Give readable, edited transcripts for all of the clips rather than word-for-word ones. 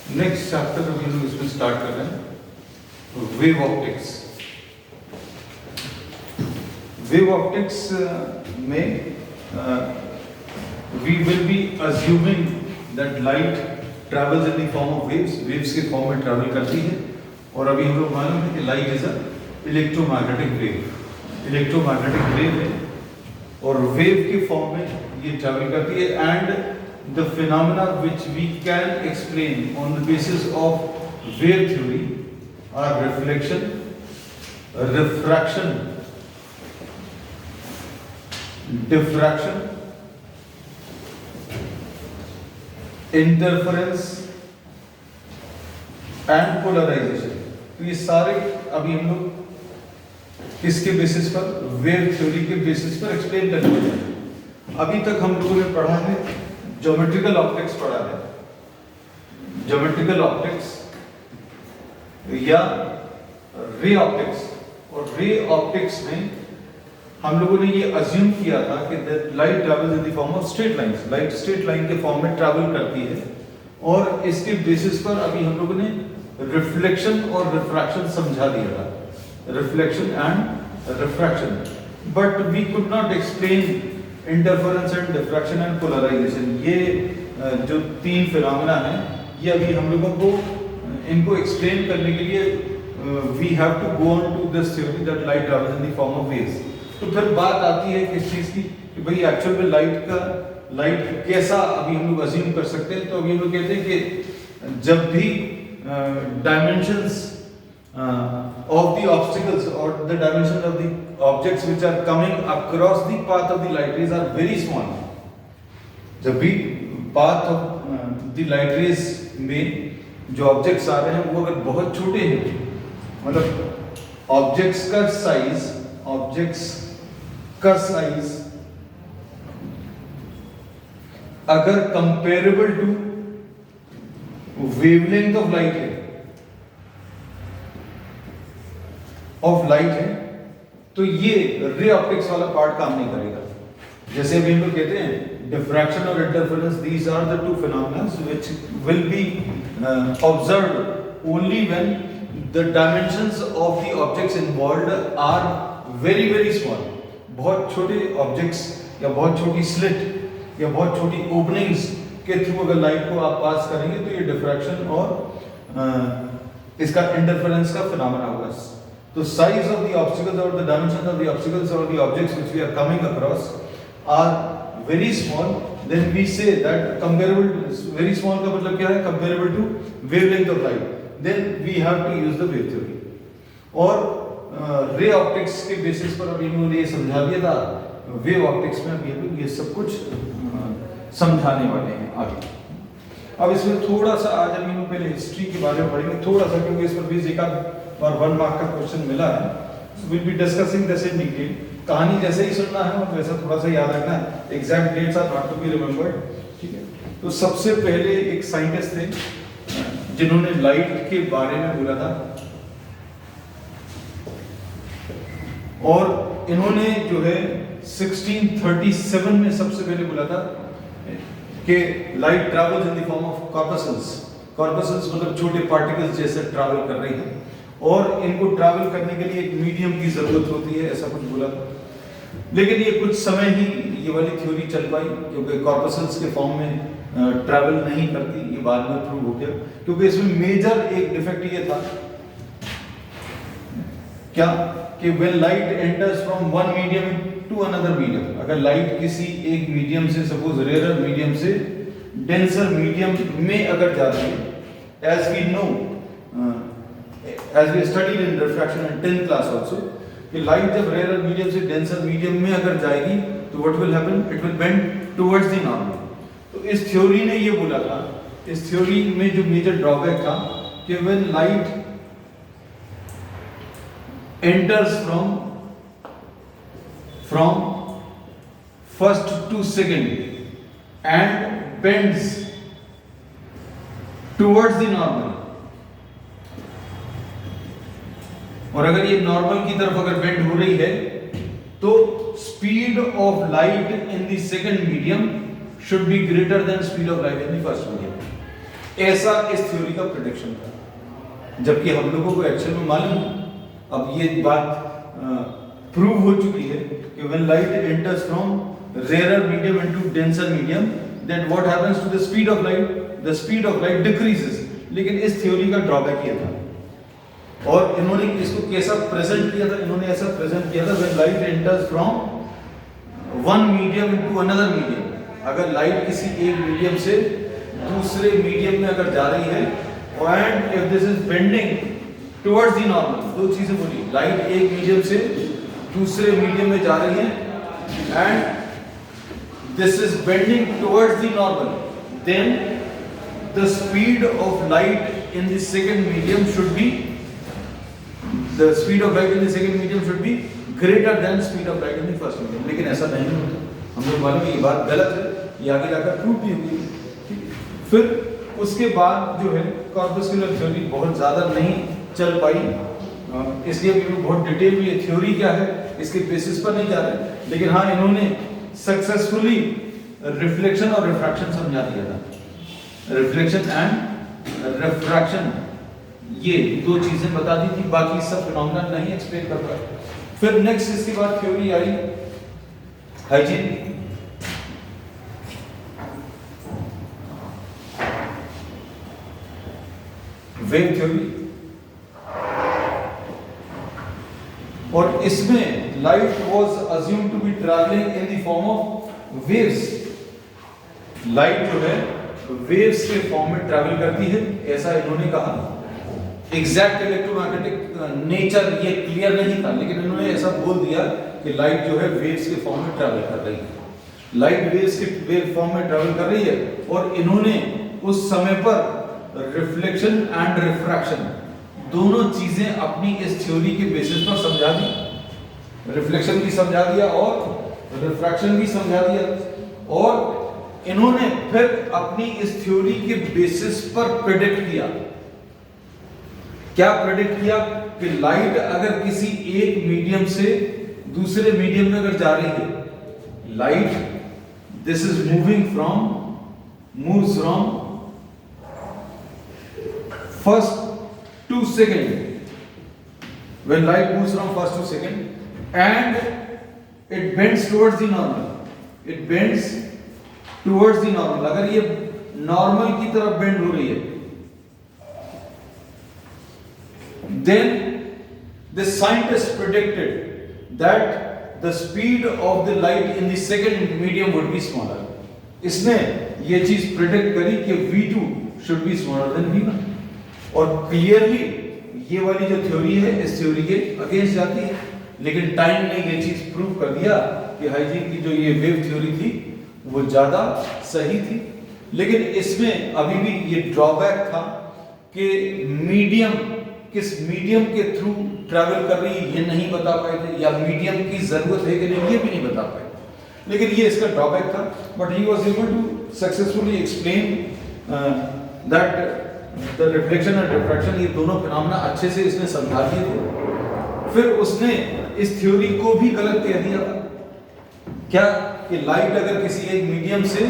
Next chapter अभी हम इसमें स्टार्ट कर रहे हैं, वेव ऑप्टिक्स। वेव ऑप्टिक्स में we will be assuming that light travels in the form of waves, waves के फॉर्म में ट्रैवल करती है। और अभी हम लोग मालूम है कि light is a electromagnetic wave, electromagnetic wave है और वेव के फॉर्म में ये ट्रैवल करती है। And the phenomena which we can explain on the basis of wave theory are reflection, refraction, diffraction, interference and polarization। तो ये सारे अभी हम लोग किसके बेसिस पर, वेव थ्योरी के बेसिस पर एक्सप्लेन करने वाले हैं। अभी तक हम लोगों ने पढ़ा है ज्योमेट्रिकल ऑप्टिक्स पढ़ा है, ज्योमेट्रिकल ऑप्टिक्स या रे ऑप्टिक्स। और रे ऑप्टिक्स में हम लोगों ने ये अज्यूम किया था कि light travels in the form of straight lines, light straight line के फॉर्म में ट्रैवल करती है। और इसके बेसिस पर अभी हम लोगों ने रिफ्लेक्शन और रिफ्रैक्शन समझा दिया था, reflection and refraction. But we could not explain interference and diffraction and polarisation. ये जो तीन फिनोमेना हैं, ये अभी हम लोगों को इनको एक्सप्लेन करने के लिए we have to go on to this theory that light travels in the form of waves. तो फिर बात आती है किस चीज़ की कि भाई एक्चुअल में लाइट कैसा अभी हम लोग अज्यूम कर सकते हैं। तो अभी हम लोग कहते हैं कि जब भी dimensions of the obstacles or the dimensions of the objects which are coming across the path of the light rays are very small, जब भी path of the light rays में जो objects आ रहे हैं वो अगर बहुत छोटे हैं, मतलब objects का size अगर comparable to wavelength of light है, ऑफ लाइट है, तो ये रे ऑप्टिक्स वाला पार्ट काम नहीं करेगा। जैसे अभी हम लोग कहते हैं डिफ्रैक्शन और interference, these are the two phenomena which will be observed only when the dimensions of the objects involved are very very small. बहुत छोटे ऑब्जेक्ट्स या बहुत छोटी स्लिट या बहुत छोटी ओपनिंग्स के थ्रू अगर लाइट को आप पास करेंगे तो ये डिफ्रैक्शन और इसका इंटरफेरेंस का फिनोमेना होगा। तो size of the obstacles or the dimensions of the obstacles or the objects which we are coming across are very small, then we say that comparable to, very small का मतलब क्या है, comparable to wavelength of light, then we have to use the wave theory। और ray optics के basis पर अभी हमने ये समझा दिया था, वेव ऑप्टिक्स में अभी ये सब कुछ समझाने वाले हैं आगे। अब इसमें थोड़ा सा आज हम लोग पहले हिस्ट्री के बारे में पढ़ेंगे थोड़ा सा, क्योंकि इस पर भी एक और 1 मार्क का क्वेश्चन मिला है। So will be discussing this in detail. कहानी जैसे ही सुनना है और वैसा थोड़ा सा याद रखना है, exact dates are not to be remembered, ठीक है। तो सबसे पहले एक साइंटिस्ट थे जिन्होंने लाइट के बारे में बोला था, और इन्होंने जो है 1637 में सबसे पहले बोला था कि light travels in the form of corpuscles. Corpuscles मतलब छोटे पार्टिकल्स जैसे ट्रैवल कर रही है और इनको ट्रैवल करने के लिए एक मीडियम की जरूरत होती है, ऐसा कुछ बोला। लेकिन ये कुछ समय ही ये वाली थ्योरी चल पाई, क्योंकि कॉर्पसल्स के फॉर्म में ट्रैवल नहीं करती, ये बाद में प्रूव हो गया। क्योंकि इसमें मेजर एक डिफेक्ट ये था क्या कि when light enters from one medium to another medium, अगर लाइट किसी एक मीडियम से, सपोज रेयर मीडियम से डेंसर मीडियम में अगर जाती है, as we know, as we studied in refraction in 10th class also, कि लाइट जब रेयर मीडियम से डेंसर मीडियम में अगर जाएगी तो what will happen, it will bend towards the normal। तो इस थ्योरी ने ये बोला था, इस थ्योरी में जो मेजर ड्रॉबैक था कि when light enters from first to second and bends towards the normal, और अगर ये नॉर्मल की तरफ अगर बेंड हो रही है तो speed of light in the second medium should be greater than speed of light in the first medium। ऐसा इस थ्योरी का प्रेडिक्शन था, जबकि हम लोगों को एक्चुअल में मालूम है, अब ये बात प्रूव हो चुकी है कि when light enters from rare medium into denser medium, then what happens to the speed of light, the speed of light decreases. लेकिन इस थ्योरी का ड्रॉबैक ये था, और इन्होंने इसको कैसा प्रेजेंट किया था, इन्होंने ऐसा प्रेजेंट किया था when light enters from one medium into another medium, अगर लाइट किसी एक मीडियम से दूसरे मीडियम में अगर जा रही है, and if this is bending towards the normal, दो चीजें बोली, लाइट एक मीडियम से दूसरे मीडियम में जा रही है and this is bending towards the normal, then the speed of light in the second medium should be, the speed of light in the second medium should be greater than speed of light in the first medium. लेकिन ऐसा नहीं होता, हम लोग मालूम है ये बात गलत है, ये आगे जाकर प्रूव भी होगी। फिर उसके बाद जो है कॉर्पस्कुलर थ्योरी बहुत ज्यादा नहीं चल पाई, इसलिए भी बहुत डिटेल में ये थ्योरी क्या है इसके बेसिस पर नहीं जा रहे, लेकिन हाँ इन्होंने सक्सेसफुली रिफ्लेक्शन और रिफ्रैक्शन समझा दिया था। रिफ्लेक्शन एंड रिफ्रैक्शन ये दो चीजें बता दी थी, बाकी सब फिनोमेना नहीं एक्सप्लेन कर पाए। फिर नेक्स्ट इसके बाद थ्योरी आई हाइजीन, वेव थ्योरी, और इसमें light was assumed to be travelling in the form of waves. Light जो है वेव्स के फॉर्म में ट्रैवल करती है, ऐसा इन्होंने कहा। एग्जैक्ट इलेक्ट्रोमैग्नेटिक नेचर ये क्लियर नहीं था, लेकिन इन्होंने ऐसा बोल दिया कि लाइट जो है वेव्स के फॉर्म में ट्रैवल कर रही है, लाइट वेव्स के वेव फॉर्म में ट्रैवल कर रही है। और इन्होंने उस समय पर रिफ्लेक्शन एंड रिफ्रैक्शन दोनों चीजें अपनी इस थ्योरी के बेसिस पर समझा दी, रिफ्लेक्शन भी समझा दिया और रिफ्रैक्शन भी समझा दिया, और इन्होंने फिर अपनी इस थ्योरी के बेसिस पर प्रेडिक्ट किया। क्या प्रेडिक्ट किया कि लाइट अगर किसी एक मीडियम से दूसरे मीडियम में अगर जा रही है, light this is moves from first to second, when light moves from first to second and it bends towards the normal, it bends towards the normal, अगर ये नॉर्मल की तरफ बेंड हो रही है, then the scientists predicted that the speed of the light in the second medium would be smaller. इसने ये चीज प्रेडिक्ट करी कि V2 should be smaller than V1, और क्लियरली ये वाली जो थ्योरी है इस थ्योरी के अगेंस्ट जाती है, लेकिन टाइम ने ये चीज प्रूव कर दिया कि हाइजीन की जो ये वेव थ्योरी थी वो ज्यादा सही थी। लेकिन इसमें अभी भी ये ड्रॉबैक था कि मीडियम किस मीडियम के थ्रू ट्रैवल कर रही है ये नहीं बता पाए थे, या मीडियम की जरूरत है कि नहीं ये भी नहीं बता पाए, लेकिन ये इसका ड्रॉबैक था। But he was able to successfully explain that the reflection and refraction, ये दोनों फिनोमेना अच्छे से इसने समझा दिए थे। फिर उसने इस थ्योरी को भी गलत कह दिया था, क्या कि लाइट अगर किसी एक मीडियम से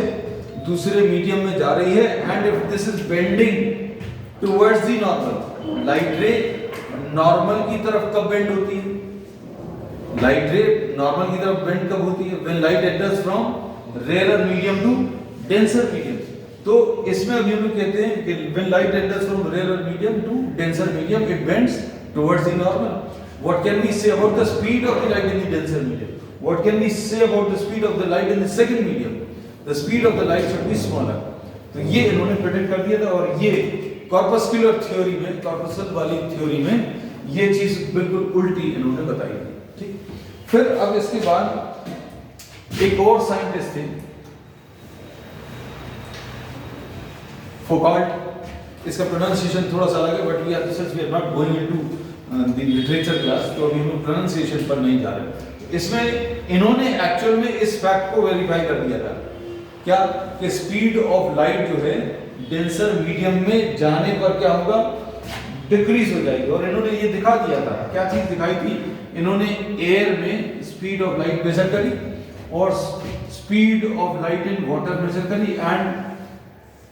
दूसरे मीडियम में जा रही है and if this is bending towards the normal, light रे नॉर्मल की तरफ कब बेंड होती है, लाइट रे नॉर्मल की तरफ बेंड कब होती है, when light enters from rare medium to denser medium. तो इसमें अभी हम लोग कहते हैं कि when light enters from rarer medium to denser medium, it bends towards the normal. What can we say about the speed of the light in the denser medium? What can we say about the speed of the light in the second medium? The speed of the light should be smaller. तो ये इन्होंने predict कर दिया था, और ये corpuscular theory में, corpuscular वाली थ्योरी में ये चीज बिल्कुल उल्टी इन्होंने बताई थी। ठीक, फिर अब इसके बाद एक और साइंटिस्ट थे फोकाल्ट, इसका प्रोनाउंसिएशन थोड़ा सा अलग है, but we are not going into the literature class, तो अभी हम प्रोनाउंसिएशन पर नहीं जा रहे। इसमें इन्होंने एक्चुअल में इस फैक्ट को वेरीफाई कर दिया था, क्या कि स्पीड ऑफ लाइट जो है डेंसर मीडियम में जाने पर क्या होगा, डिक्रीज हो जाएगी। और इन्होंने ये दिखा दिया था, क्या चीज दिखाई थी, इन्होंने एयर में स्पीड ऑफ लाइट मेजर करी और speed of light in water measure करी, and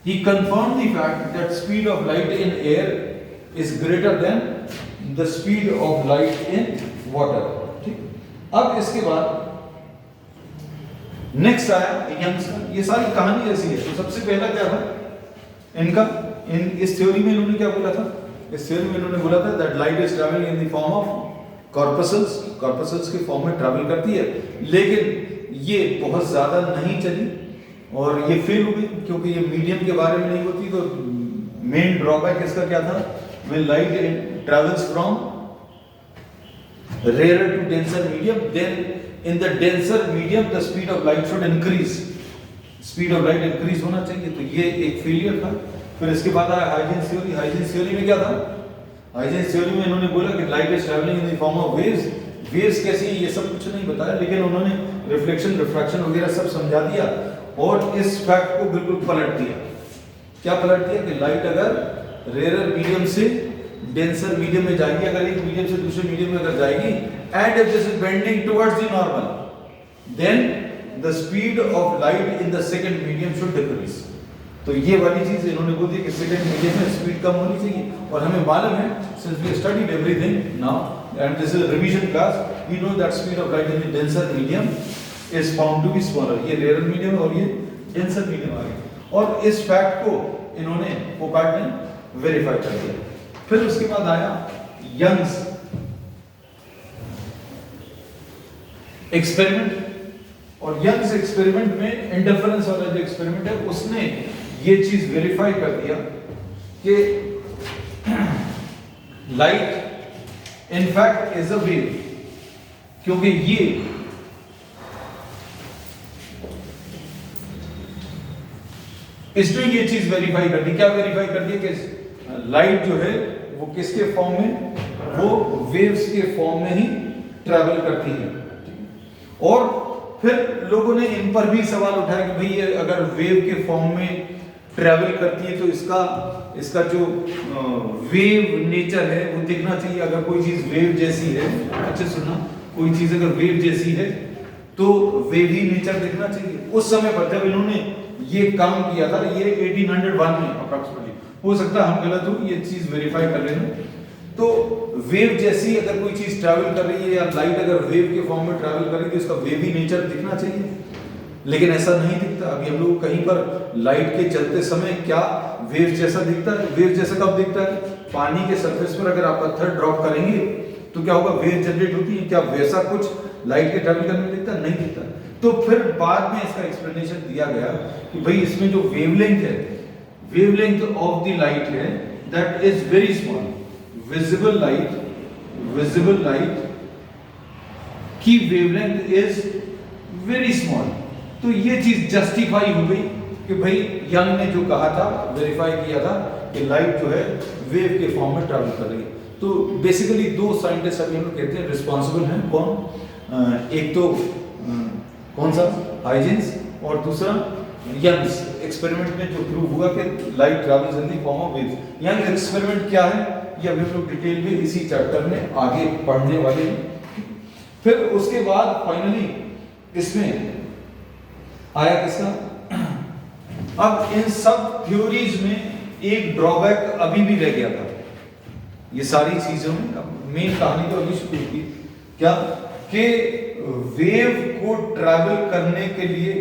He confirmed the fact that speed of light in air is greater than the speed of light in water. ठीक, अब इसके बाद next आया Young's का। ये सारी कहानी ऐसी है। तो सबसे पहला क्या था इनका, इस थ्योरी में इन्होंने क्या बोला था, इस थ्योरी में इन्होंने बोला था that light is travelling in the form of corpuscles, corpuscles के फॉर्म में ट्रैवल करती है। लेकिन ये बहुत ज्यादा नहीं चली और ये फेल हो गई क्योंकि ये मीडियम के बारे में नहीं होती। तो मेन ड्रॉबैक इसका क्या था, when light travels from rarer to denser medium, then in the denser medium the speed of light should increase, speed of light increase होना चाहिए। तो ये एक फेलियर था। फिर इसके बाद आया हाइजेंस थ्योरी। हाइजेंस थ्योरी में क्या था, हाइजेंस थ्योरी में इन्होंने बोला कि light is travelling in the form of waves. Waves कैसी है ये सब कुछ नहीं बताया, लेकिन उन्होंने रिफ्लेक्शन रिफ्रैक्शन वगैरह सब समझा दिया और इस फैक्ट को बिल्कुल पलट दिया। क्या पलट दिया कि लाइट अगर रेयर मीडियम से डेंसर मीडियम में जाएगी, अगर एक मीडियम से दूसरे मीडियम में अगर जाएगी, and if this is bending towards the normal, then the speed of light in the second medium should decrease. तो ये वाली चीज इन्होंने बोल दी कि सेकंड मीडियम में स्पीड कम होनी चाहिए। और हमें मालूम है, since we studied everything now and this is revision class, we know that speed of light in the denser medium is found to be smaller. ये रेयर मीडियम और ये डेंसर मीडियम आ गया और इस फैक्ट को इन्होंने फोकार्ट ने वेरीफाई कर दिया। फिर उसके बाद आया यंग्स एक्सपेरिमेंट, और यंग्स एक्सपेरिमेंट में इंटरफेरेंस वाला जो एक्सपेरिमेंट है उसने ये चीज वेरीफाई कर दिया कि light in fact is a wave, क्योंकि ये इसने ये चीज वेरीफाई कर दी। क्या वेरीफाई कर दी कि लाइट जो है वो किसके फॉर्म में, वो वेव्स के फॉर्म में ही ट्रैवल करती है। और फिर लोगों ने इन पर भी सवाल उठाया कि भाई ये अगर वेव के फॉर्म में ट्रैवल करती है तो इसका जो वेव नेचर है वो दिखना चाहिए। अगर कोई चीज वेव जैसी है, अच्छा सुना, कोई चीज अगर वेव जैसी है तो वेव ही नेचर दिखना चाहिए। उस समय पर जब इन्होंने ये काम किया था, ये 1801 में अप्रॉक्सिमेटली, हो सकता है हम गलत हो, ये चीज वेरीफाई कर रहे हैं। तो वेव जैसी अगर कोई चीज ट्रैवल कर रही है या लाइट अगर वेव के फॉर्म में ट्रैवल कर रही है तो इसका वेवी नेचर दिखना चाहिए, लेकिन ऐसा नहीं दिखता। अभी हम लोग कहीं पर लाइट के चलते समय क्या वेव जैसा दिखता है? वेव जैसा कब दिखता है? पानी के सरफेस पर अगर आप पत्थर ड्रॉप करेंगे तो क्या होगा, वेव जनरेट होती है। क्या वैसा कुछ लाइट के ट्रैवल करने में दिखता? नहीं दिखता। तो फिर बाद में इसका एक्सप्लेनेशन दिया गया कि भाई इसमें जो वेवलेंथ है, वेवलेंथ ऑफ द लाइट है that is very small. Visible light की वेवलेंथ इज वेरी स्मॉल। तो ये चीज जस्टिफाई हो गई कि भाई यंग ने जो कहा था, वेरीफाई किया था कि लाइट जो है वेव के फॉर्म में ट्रैवल कर रही है। तो बेसिकली दो साइंटिस्ट अभी हम लोग कहते हैं रिस्पॉन्सिबल हैं। कौन? एक तो कौन सा, हाइजेंस, और दूसरा यंग्स एक्सपेरिमेंट में जो प्रूव हुआ कि light travels in the form of waves. Young's experiment क्या है ये अभी हम लोग डिटेल में इसी चैप्टर में आगे पढ़ने वाले हैं। फिर उसके बाद फाइनली इसमें आया किसका, अब इन सब थ्योरीज में एक ड्रॉबैक अभी भी रह गया था। ये सारी चीजों में मेन कहानी तो अभी शुरू की, क्या कि वेव को ट्रैवल करने के लिए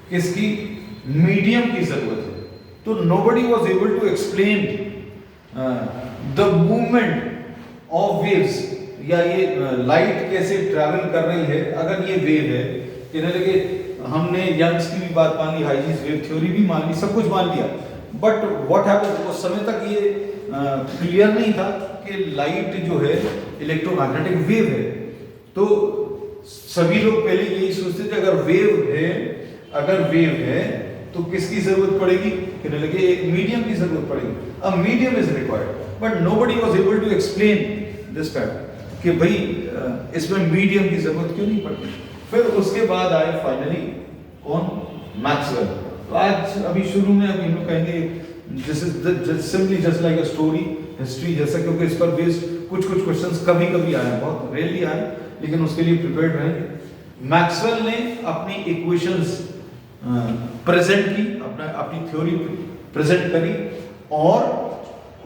किसकी, मीडियम की जरूरत है। तो nobody was able to explain the movement of waves, या ये लाइट कैसे ट्रैवल कर रही है अगर ये वेव है। कहने लगे हमने यंग्स की भी बात मान ली, हाइजेंस वेव थ्योरी भी मान ली, सब कुछ मान लिया, बट व्हाट हैपेंस, उस समय तक ये क्लियर नहीं था कि लाइट जो है इलेक्ट्रोमैग्नेटिक वेव है। तो सभी लोग पहले यही सोचते थे अगर वेव है तो किसकी जरूरत पड़ेगी, कहने लगे एक मीडियम की जरूरत पड़ेगी। A medium is required, but nobody was able to explain this fact कि भाई इसमें मीडियम की जरूरत क्यों नहीं पड़ती। फिर उसके बाद आए फाइनली कौन, मैक्सवेल। तो आज अभी शुरू में अभी हम लोग कहेंगे this is simply just like a story, history जैसा, क्योंकि इस पर बेस्ड कुछ क्वेश्चंस कभी कभी आए, बहुत रेयरली आए, लेकिन उसके लिए प्रिपेयर्ड रहेंगे। मैक्सवेल ने अपनी इक्वेशंस प्रेजेंट की, अपनी थ्योरी प्रेजेंट करी और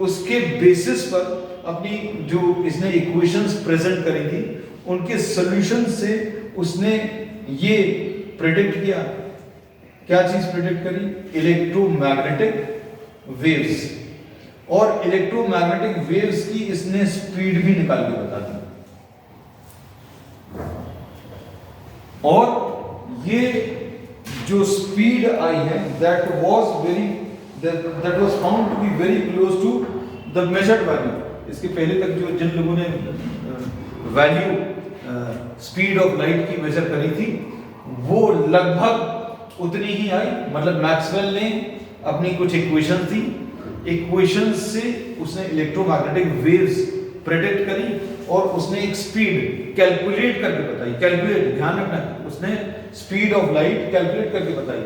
उसके बेसिस पर अपनी जो इसने इक्वेशंस प्रेजेंट करी थी उनके सॉल्यूशन से उसने ये प्रेडिक्ट किया। क्या चीज प्रेडिक्ट करी? Electromagnetic waves. और इलेक्ट्रोमैग्नेटिक वेव्स की इसने स्पीड भी निकाल के बता दी। और ये जो स्पीड आई है that was found to be very close to the measured value। इसके पहले तक जो जिन लोगों ने वैल्यू स्पीड ऑफ लाइट की मेजर करी थी वो लगभग उतनी ही आई। मतलब मैक्सवेल ने अपनी कुछ इक्वेशन थी, इक्वेशन से उसने इलेक्ट्रोमैग्नेटिक वेव्स प्रेडिक्ट करी और उसने एक स्पीड कैलकुलेट करके बताई। कैलकुलेट, ध्यान रखना, उसने स्पीड ऑफ लाइट कैलकुलेट करके बताई,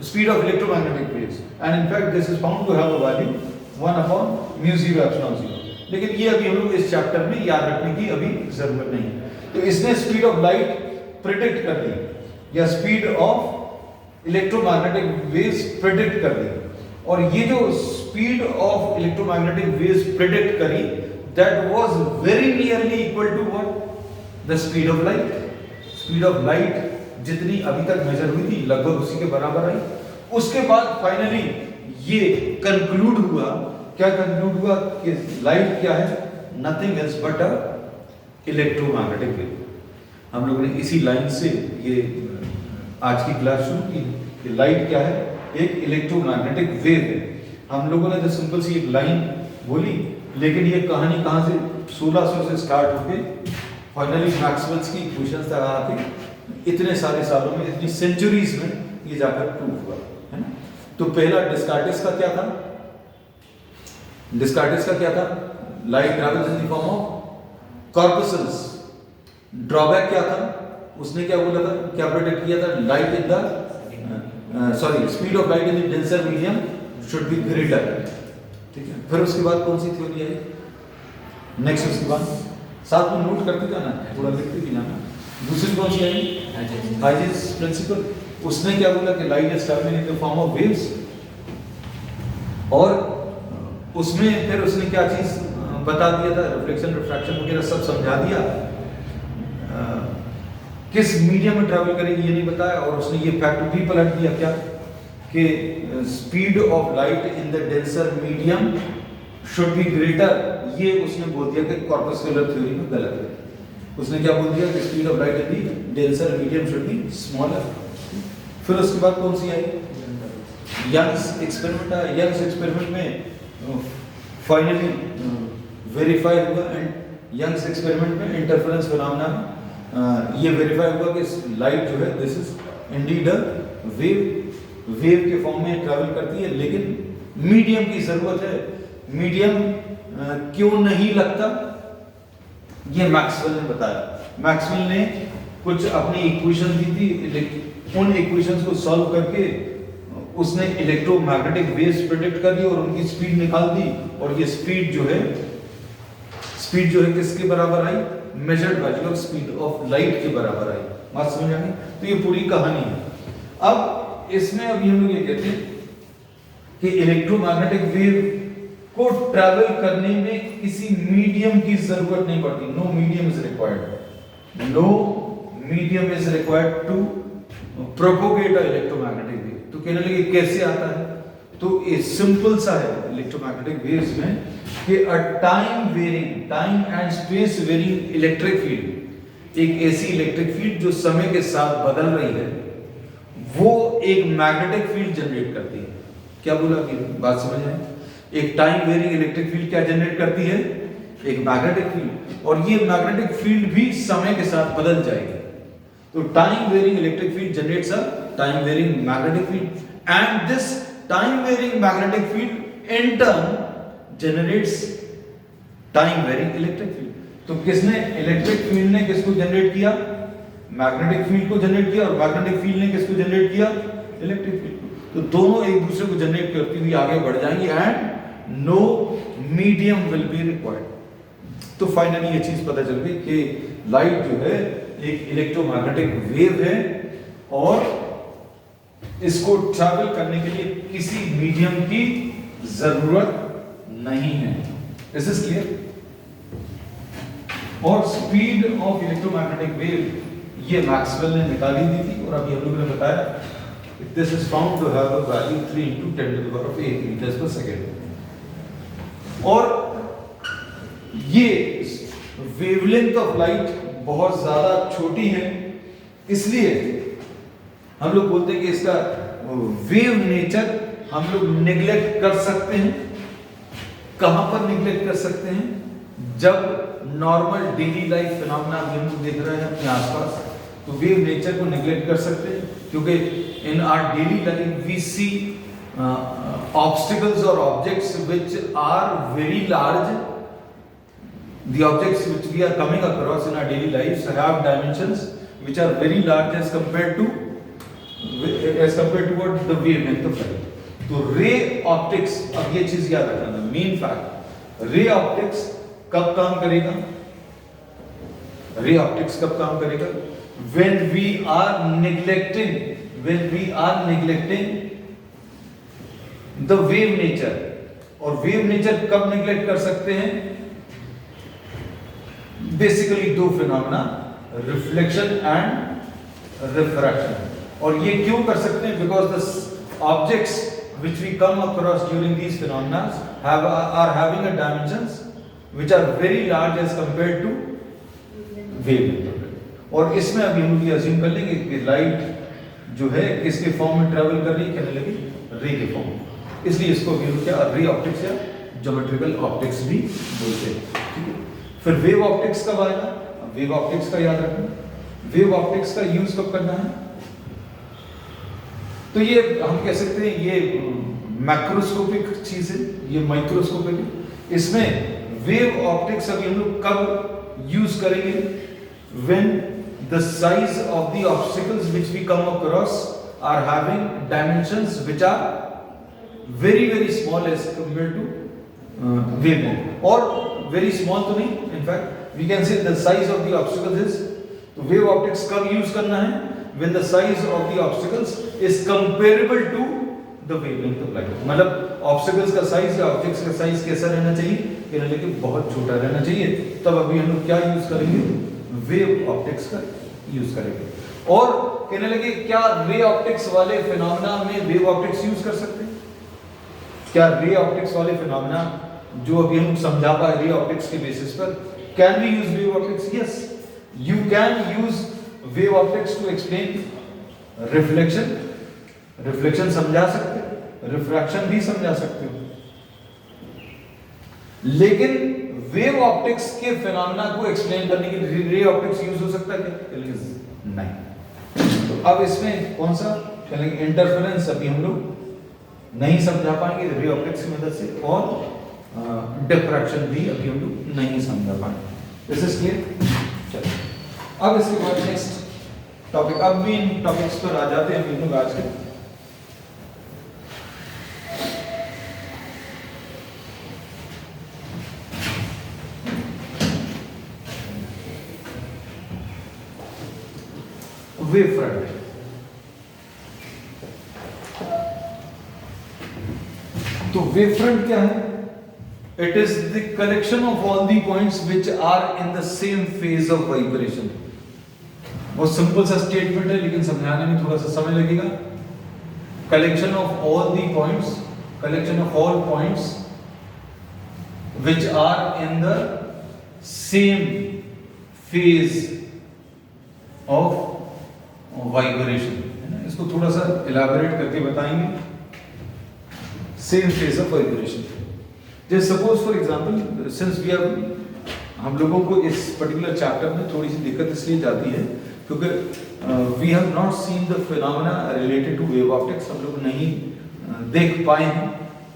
speed of electromagnetic waves, and in fact this is found to have a value 1/μ0ε0। लेकिन ये अभी हम लोग इस चैप्टर में याद रखने की अभी जरूरत नहीं है। तो इसने स्पीड ऑफ लाइट प्रेडिक्ट कर दी या speed of electromagnetic waves predict कर दी। और ये जो speed of electromagnetic waves predict करी that was very nearly equal to what? The speed of light। speed of light जितनी अभी तक मेजर हुई थी लगभग उसी के बराबर आई। उसके बाद फाइनली ये कंक्लूड हुआ, क्या कंक्लूड हुआ कि लाइट क्या है? Nothing else but a electromagnetic wave. हम लोगों ने इसी लाइन से ये आज की क्लास शुरू की कि लाइट क्या है? एक इलेक्ट्रोमैग्नेटिक वेव है। हम लोगों ने तो सिंपल सी एक लाइन बोली, लेकिन ये कहानी कहां से 1600 से स्टार्ट होके फाइनली मैक्सवेल्स की इक्वेशंस तक आके इतने सारे सालों में, इतनी सेंचुरीज में ये जाकर प्रूव हुआ है ना। तो पहला डिस्कार्टिस का क्या था? डिस्कार्टिस का क्या था? Light travels in the form of corpuscles. Drawback क्या था? उसने क्या बोला था, क्या प्रेडिक्ट किया था? Light in the speed of light in the denser medium should be greater. ठीक है। फिर उसके बाद कौन सी थ्योरी आई? नेक्स्ट उसके बाद साथ में नोट करते जाना, थोड़ा लिखते भी जाना। दूसरी कौन सी आई? Huygens principal. उसने क्या बोला कि light is travelling in the form of waves. और उसमें फिर उसने क्या चीज बता दिया था? रिफ्लेक्शन, रिफ्रैक्शन वगैरह सब समझा दिया। किस मीडियम में ट्रैवल करेगी ये नहीं बताया। और उसने ये फैक्ट भी पलट दिया क्या कि speed of light in the denser medium should be greater. ये उसने बोल दिया कि कॉर्पस्कुलर थ्योरी में गलत है। उसने क्या बोल दिया कि speed of light in the denser medium should be smaller. फिर उसके बाद कौन सी आई? यंग्स एक्सपेरिमेंट आया। यंग्स एक्सपेरिमेंट में फाइनली वेरीफाई हुआ, एंड यंग्स एक्सपेरिमेंट में इंटरफेरेंस फिनोमेना ये वेरीफाई हुआ कि लाइट जो है this is indeed a wave के फॉर्म में ट्रैवल करती है, लेकिन मीडियम की जरूरत है। मीडियम क्यों नहीं लगता? ये मैक्सवेल ने बताया। मैक्सवेल ने कुछ अपनी इक्वेशन दी थी, उन इक्वेशंस को सॉल्व करके उसने इलेक्ट्रोमैग्नेटिक वेव्स प्रेडिक्ट कर दी और उनकी स्पीड निकाल दी। और ये स्पीड जो है किसके बराबर आई? Measured value of speed of light के बराबर आई। बात समझ आ गई? तो ये पूरी कहानी है। अब इसमें अभी हम लोग ये कहते हैं कि इलेक्ट्रोमैग्नेटिक वेव को ट्रैवल करने में किसी मीडियम की जरूरत नहीं पड़ती। No medium is required. No medium is required to propagate a electromagnetic wave. तो कहने लगे कैसे आता है? तो ये सिंपल सा है इलेक्ट्रोमैग्नेटिक वेव्स में कि a time and space varying electric field, एक ऐसी इलेक्ट्रिक फील्ड जो समय के साथ बदल रही है, वो एक मैग्नेटिक फील्ड जनरेट करती है। क्या बोला कि बात समझ आए? एक टाइम वेरिंग इलेक्ट्रिक फील्ड क्या जनरेट करती है? एक मैग्नेटिक फील्ड। और ये मैग्नेटिक फील्ड भी समय के साथ बदल जाएगी। तो time varying electric field generates a time varying magnetic field, and this time varying magnetic field in turn generates time varying electric field. तो किसने? इलेक्ट्रिक फील्ड ने किसको जनरेट किया? मैग्नेटिक फील्ड को जनरेट किया। और मैग्नेटिक फील्ड ने किसको जनरेट किया? Electric field. तो दोनों एक दूसरे को जनरेट करती हुई आगे बढ़ जाएंगे, and no medium will be required. तो फाइनली ये चीज पता चल गई कि लाइट जो है एक इलेक्ट्रोमैग्नेटिक वेव है, और इसको ट्रैवल करने के लिए किसी मीडियम की जरूरत नहीं है। Is this clear? और स्पीड ऑफ इलेक्ट्रोमैग्नेटिक वेव ये मैक्सवेल ने निकाली दी थी, और अभी हम लोगों ने बताया this is found to have a value 3 × 10⁸ metres per second. और ये वेवलेंथ ऑफ लाइट बहुत ज्यादा छोटी है, इसलिए हम लोग बोलते हैं कि इसका वेव नेचर हम लोग निगलेक्ट कर सकते हैं। कहां पर निगलेक्ट कर सकते हैं? जब नॉर्मल डेली लाइफ फिनोमेना हम लोग देख रहे हैं अपने आसपास, तो वेव नेचर को निगलेक्ट कर सकते हैं, क्योंकि in our daily life we see obstacles और objects which are very large. The objects which we are coming across in our daily lives have dimensions which are very large as compared to what the wavelength of light. तो ray optics, अब ये चीज याद रखना, main fact, ray optics कब काम करेगा? Ray optics कब काम करेगा? when we are neglecting the wave nature। और वेव नेचर कब निगलेक्ट कर सकते हैं? बेसिकली दो फिनोमेना, रिफ्लेक्शन एंड रिफ्रैक्शन। और ये क्यों कर सकते हैं? Because the objects which we come across during these phenomena are having a dimensions which are very large as compared to wavelength। और इसमें अभी हम ये अज्यूम कर लेंगे कि लाइट जो है किसके फॉर्म में ट्रेवल कर रही है, कहने लगी रे के फॉर्म में, इसलिए इसको क्या रे ऑप्टिक्स या ज्योमेट्रिकल ऑप्टिक्स भी बोलते हैं। ठीक है, फिर वेव ऑप्टिक्स कब आएगा? वेव ऑप्टिक्स का याद रखना, वेव ऑप्टिक्स का यूज कब करना है? तो ये हम कह सकते हैं ये मैक्रोस्कोपिक चीज है, ये माइक्रोस्कोपिक है। इसमें वेव ऑप्टिक्स अभी हम लोग कब यूज करेंगे? When the size of the obstacles which we come across are having dimensions which are very very small as compare to wavelength. और वेरी स्मॉल तो नहीं, in fact we can say the size of the obstacles is. तो wave optics कब use करना है? when the size of the obstacles is comparable to the wavelength of light। मतलब obstacles का size या ऑब्जेक्ट्स का साइज कैसा रहना चाहिए? कहने लगे बहुत छोटा रहना चाहिए। तब अभी हम लोग क्या यूज करेंगे? वेव ऑप्टिक्स का यूज करेंगे। और कहने लगे क्या रे ऑप्टिक्स वाले फिनोमेना में वेव ऑप्टिक्स यूज कर सकते हैं? क्या रे ऑप्टिक्स वाले फिनोमेना जो अभी हम समझा पाए रे ऑप्टिक्स के बेसिस पर, can we use wave optics? Yes, you can use wave optics to explain reflection. Reflection समझा सकते, रिफ्रैक्शन भी समझा सकते हो, लेकिन वेव ऑप्टिक्स के फिनोमेना को एक्सप्लेन करने के लिए रे ऑप्टिक्स यूज हो सकता है क्या? नहीं। तो अब इसमें कौन सा चलेंगे? इंटरफेरेंस अभी हम लोग नहीं समझा पाएंगे रे ऑप्टिक्स की मदद से, और डिफ्रैक्शन भी अभी हम लोग नहीं समझा पाएंगे। This is clear? चलो अब इसके बाद नेक्स्ट टॉपिक, अब भी इन टॉपिक्स पर आ जाते हैं हम लोग आज के। Wave front. तो वेव फ्रंट क्या है? It is the collection of all the points which are in the same phase of vibration। बहुत सिंपल सा स्टेटमेंट है, लेकिन समझाने में थोड़ा सा समय लगेगा। collection of all the points, collection of all points which are in the same phase of vibration, है ना? इसको थोड़ा सा इलाबोरेट करके बताएंगे। same phase of vibration। जैसे suppose for example, since we are, हम लोगों को इस पर्टिकुलर चैप्टर में थोड़ी सी दिक्कत इसलिए जाती है क्योंकि we have not seen the phenomena related to wave optics. हम लोग नहीं देख पाए हैं,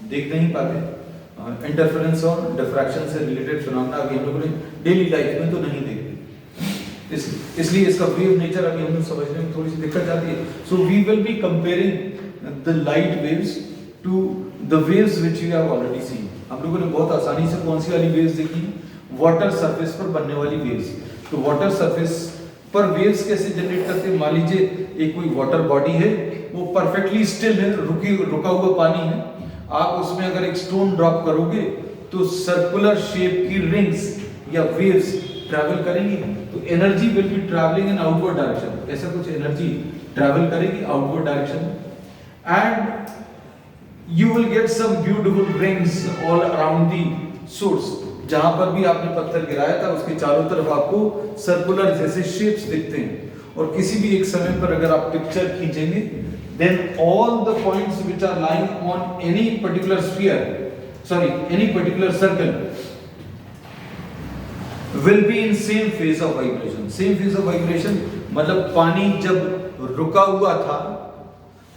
देख नहीं पाते। इंटरफेरेंस और डिफ्रैक्शन से रिलेटेड फिनोमेना अभी हम लोगों ने डेली लाइफ में तो नहीं देखते, इसलिए इसका वेव नेचर अभी हम लोग समझने में थोड़ी सी दिक्कत आती है। So we will be comparing the light waves to the waves which we have already seen. हम लोगों ने बहुत आसानी से कौन सी वाली वेव्स देखी? वाटर सरफेस पर बनने वाली वेव्स। तो वाटर सरफेस पर वेव्स कैसे जनरेट करते हैं? मान लीजिए एक कोई वाटर बॉडी है, वो परफेक्टली स्टिल है, रुका हुआ पानी है, आप उसमें अगर एक स्टोन ड्रॉप करोगे तो सर्कुलर शेप की रिंग्स या वेव्स ट्रैवल करेंगी, तो energy will be travelling in outward direction, ऐसा कुछ एनर्जी ट्रैवल करेगी outward direction, and you will get some beautiful rings all around the source. जहां पर भी आपने पत्थर गिराया था उसके चारों तरफ आपको सर्कुलर जैसे शेप्स दिखते हैं, और किसी भी एक समय पर अगर आप पिक्चर खींचेंगे, then all the points which are lying on any particular sphere, sorry, any particular circle will be in same phase of vibration. Same phase of vibration मतलब पानी जब रुका हुआ था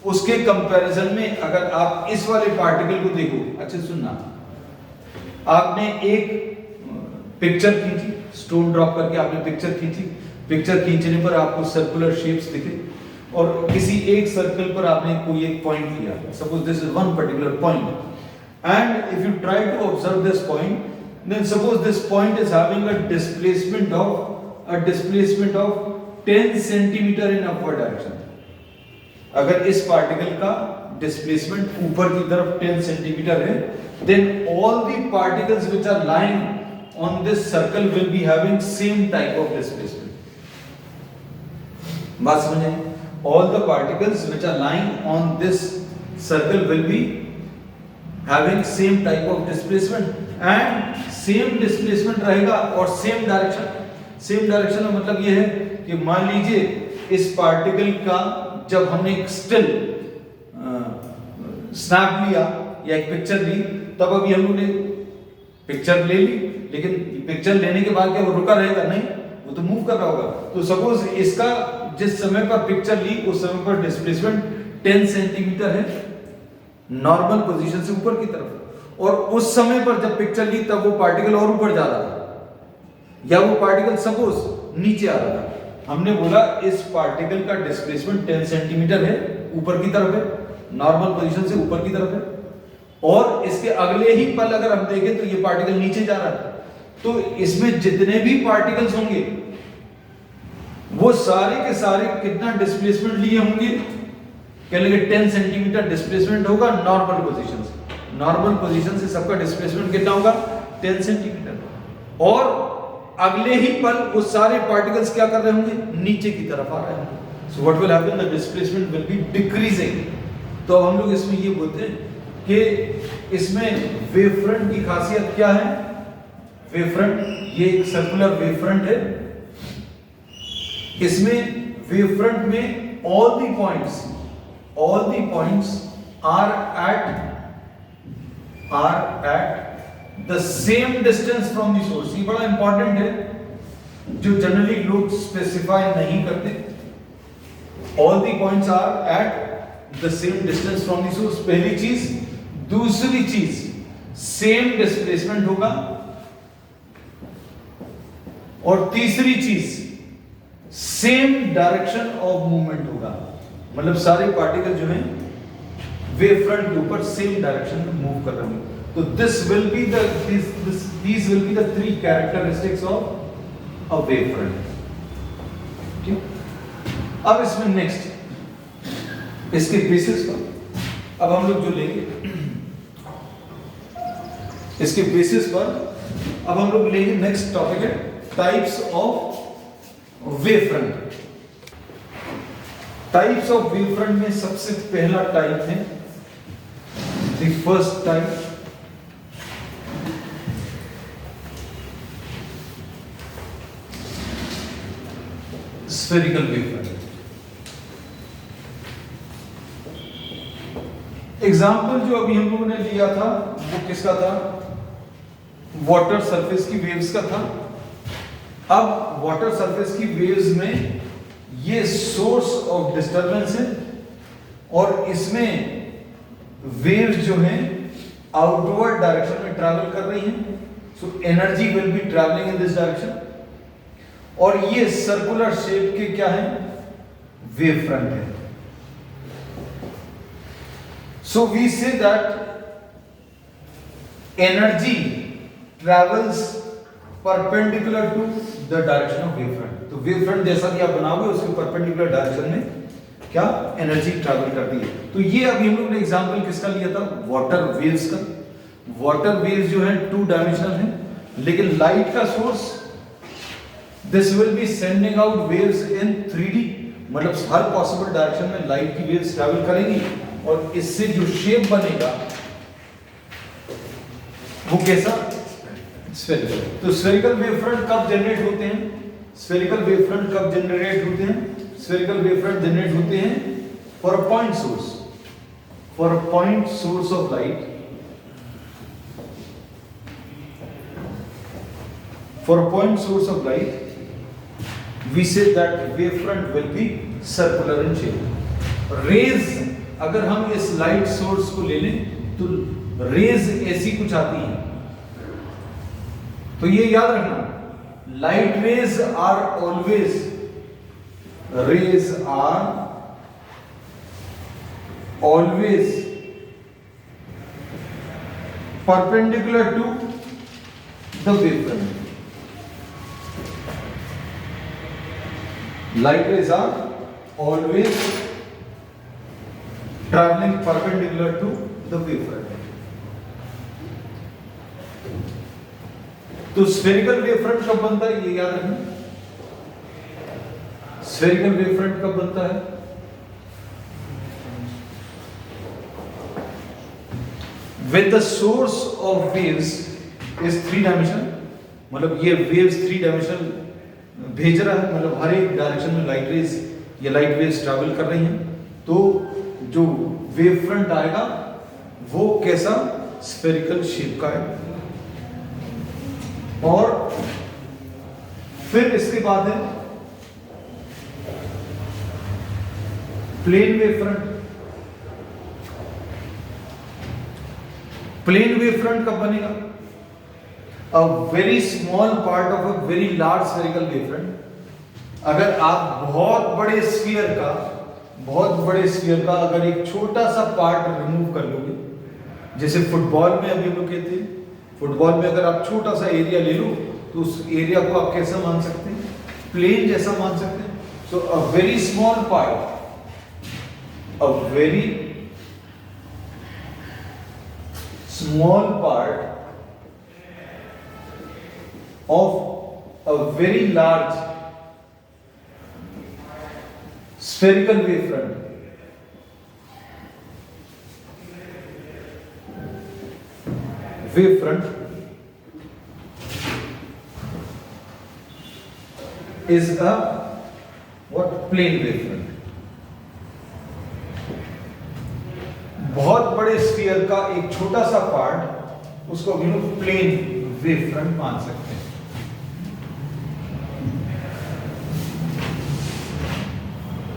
उसके कंपैरिजन में अगर आप इस वाले पार्टिकल को देखो, अच्छा सुनना, आपने एक पिक्चर खींची, स्टोन ड्रॉप करके आपने पिक्चर खींची, पिक्चर खींचने पर आपको सर्कुलर शेप्स दिखे, और किसी एक सर्कल पर आपने कोई एक पॉइंट लिया, suppose this is one particular point, and if you try to observe this point, then suppose this point is having a displacement of 10 centimetre in upward direction. अगर इस पार्टिकल का डिस्प्लेसमेंट ऊपर की तरफ 10 सेंटीमीटर है, then all the particles which are lying on this circle will be having same type of displacement. बात समझे? All the particles which are lying on this circle will be having same type of displacement, and same displacement रहेगा और same direction. Same direction का मतलब ये है कि मान लीजिए इस पार्टिकल का जब हमने एक स्टिल स्नैप लिया या एक पिक्चर ली, तब अभी हम लोग ने पिक्चर ले ली, लेकिन पिक्चर लेने के बाद क्या वो रुका रहेगा? नहीं, वो तो मूव कर रहा होगा। तो सपोज इसका जिस समय पर पिक्चर ली उस समय पर डिस्प्लेसमेंट 10 सेंटीमीटर है नॉर्मल पोजीशन से ऊपर की तरफ, और उस समय पर जब पिक्चर ली तब वो पार्टिकल और ऊपर जा रहा था, या वो पार्टिकल सपोज नीचे आ रहा था। हमने बोला इस पार्टिकल का डिस्प्लेसमेंट 10 सेंटीमीटर है, ऊपर की तरफ है, नॉर्मल पोजीशन से ऊपर की तरफ है, और इसके अगले ही पल अगर हम देखें तो ये पार्टिकल नीचे जा रहा है। तो इसमें जितने भी पार्टिकल्स होंगे वो सारे के सारे कितना डिस्प्लेसमेंट लिए होंगे? कह लेंगे 10 सेंटीमीटर डिस्प्लेसमेंट होगा नॉर्मल पोजीशन से। नॉर्मल पोजीशन से सबका डिस्प्लेसमेंट कितना होगा? 10 सेंटीमीटर। और अगले ही पल वो सारे पार्टिकल्स क्या कर रहे होंगे? नीचे की तरफ आ रहे होंगे। So what will happen? The displacement will be decreasing. तो अब हम लोग इसमें ये बोलते हैं कि इसमें वेव फ्रंट की खासियत क्या है? वेव फ्रंट, ये एक सर्कुलर वेव फ्रंट है। इसमें वेव फ्रंट में all the points are at the same distance from the source। ये बड़ा इंपॉर्टेंट है, जो जनरली लोग स्पेसिफाई नहीं करते। all the points are at the same distance from the source, पहली चीज। दूसरी चीज, सेम डिस्प्लेसमेंट होगा, और तीसरी चीज सेम डायरेक्शन ऑफ मूवमेंट होगा। मतलब सारे पार्टिकल जो हैं वेव फ्रंट के ऊपर सेम डायरेक्शन में मूव कर रहे होंगे। तो these will be the three characteristics of a wave front। ठीक, अब इसमें नेक्स्ट इसके बेसिस पर अब हम लोग जो लेंगे, इसके बेसिस पर अब हम लोग लेंगे नेक्स्ट टॉपिक है types of wave front. Types of wave front में सबसे पहला टाइप है, the first type, spherical wave front. Example जो अभी हम लोगों ने लिया था वो किसका था? वाटर सरफेस की वेव्स का था। अब वाटर सरफेस की वेव्स में ये सोर्स ऑफ डिस्टरबेंस है, और इसमें वेव्स जो हैं आउटवर्ड डायरेक्शन में ट्रैवल कर रही हैं। So energy will be travelling in this direction, और ये सर्कुलर शेप के क्या है? वेव फ्रंट है। So we say that energy travels perpendicular to the direction of wave front. तो वेव फ्रंट जैसा भी आप बनाओगे उसके परपेंडिकुलर डायरेक्शन में क्या एनर्जी ट्रैवल करती है। तो ये अभी हम लोग ने एग्जांपल किसका लिया था, वाटर वेव्स का। वाटर वेव्स जो है 2 डायमेंशनल है, लेकिन लाइट का source this will be sending out waves in 3D, मतलब हर पॉसिबल डायरेक्शन में लाइट की वेव्स ट्रैवल करेंगी और इससे जो शेप बनेगा वो कैसा, स्फेरिकल। तो स्फेरिकल वेव फ्रंट कब जनरेट होते हैं, स्फेरिकल वेव फ्रंट कब जनरेट होते हैं, स्फेरिकल वेव फ्रंट जनरेट होते हैं for a point source, for a point source of light, for a point source of light we say that wavefront will be circular in shape. Rays, अगर हम इस light source को ले लें तो raise ऐसी कुछ आती हैं, तो ये याद रखना, light rays are always, rays are always perpendicular to the wavefront. Light rays are always traveling perpendicular to the wavefront. तो spherical wavefront कब बनता है, ये याद रखना. Spherical wavefront कब बनता है, when the source of waves is 3 dimensional, मतलब ये waves 3 dimensional भेज रहा है, मतलब हर एक डायरेक्शन में लाइट रेज या लाइट वेव्स ट्रैवल कर रही हैं, तो जो वेव फ्रंट आएगा वो कैसा, स्फेरिकल शेप का है. और फिर इसके बाद है plane wave front. Plane wave front कब बनेगा, a very small part of a very large spherical wavefront. अगर आप बहुत बड़े स्फीयर का अगर एक छोटा सा पार्ट रिमूव कर लोगे, जैसे फुटबॉल में अभी हम लोग कहते हैं, फुटबॉल में अगर आप छोटा सा एरिया ले लो तो उस एरिया को आप कैसा मान सकते हैं, प्लेन जैसा मान सकते हैं. So a very small part, a very small part of a very large spherical wavefront is a what, plane wavefront. बहुत बड़े स्फीयर का एक छोटा सा पार्ट, उसको हम लोग प्लेन वेवफ्रंट मान सकते हैं.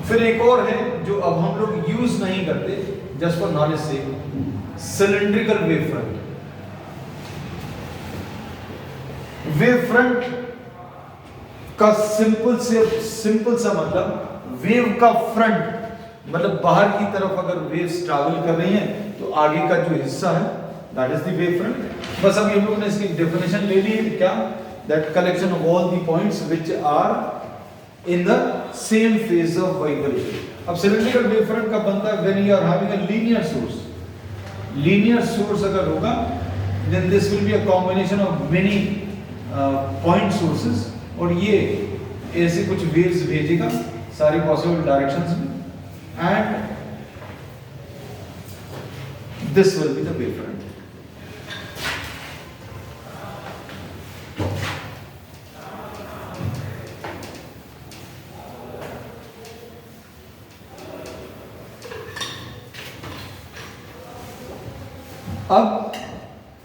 फिर एक और है जो अब हम लोग यूज नहीं करते, जस्ट फॉर नॉलेज से, सिलिंड्रिकल वेवफ्रंट. वेवफ्रंट का सिंपल सा मतलब वेव का फ्रंट, मतलब बाहर की तरफ अगर वेव्स ट्रैवल कर रही हैं तो आगे का जो हिस्सा है दैट इज द वेवफ्रंट. बस अभी हम लोग ने इसकी डेफिनेशन ले ली है, क्या, that collection of all the points which are in the same phase of vibration. अब cylindrical wavefront कब बनता है, when you are having a linear source. Linear source अगर होगा, then this will be a combination of many point sources, और ये ऐसे कुछ waves भेजेगा सारी possible directions में, and this will be the wavefront. अब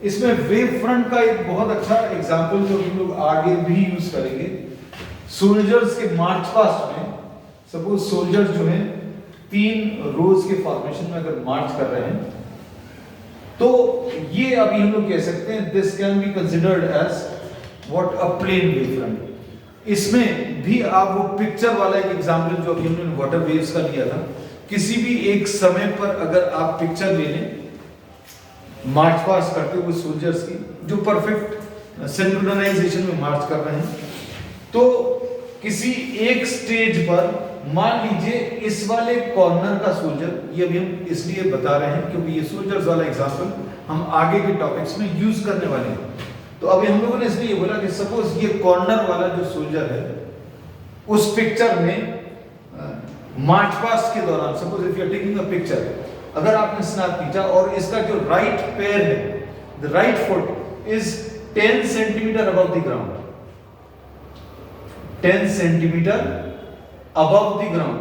इसमें वेव फ्रंट का एक बहुत अच्छा एग्जाम्पल जो हम लोग आगे भी यूज करेंगे, सोल्जर्स के मार्च पास्ट में, सपोज सोल्जर्स जो हैं 3 रोज के फॉर्मेशन में अगर मार्च कर रहे हैं, तो ये अभी हम लोग कह सकते हैं this can be considered as what, a plane wave front. इसमें भी आप वो पिक्चर वाला एक एग्जाम्पल जो अभी हमने वाटर वेव्स का लिया था, किसी भी एक समय पर अगर आप पिक्चर ले लें मार्च पास करते हुए सोल्जर्स की, जो परफेक्ट सिंक्रोनाइजेशन में मार्च कर रहे हैं, तो किसी एक स्टेज पर मान लीजिए इस वाले कॉर्नर का सोल्जर, ये अभी हम इसलिए बता रहे हैं क्योंकि ये सोल्जर्स वाला एग्जांपल हम आगे के टॉपिक्स में यूज करने वाले हैं। तो अभी हम लोगों ने इसलिए ये बोला कि सपोज ये कॉर्नर वाला जो सोल्जर है उस पिक्चर में मार्च पास्ट के दौरान, suppose if you are taking a picture, अगर आपने स्नैप खींचा और इसका जो राइट पैर है, the right foot is 10 centimetre above the ground, 10 centimetre above the ground,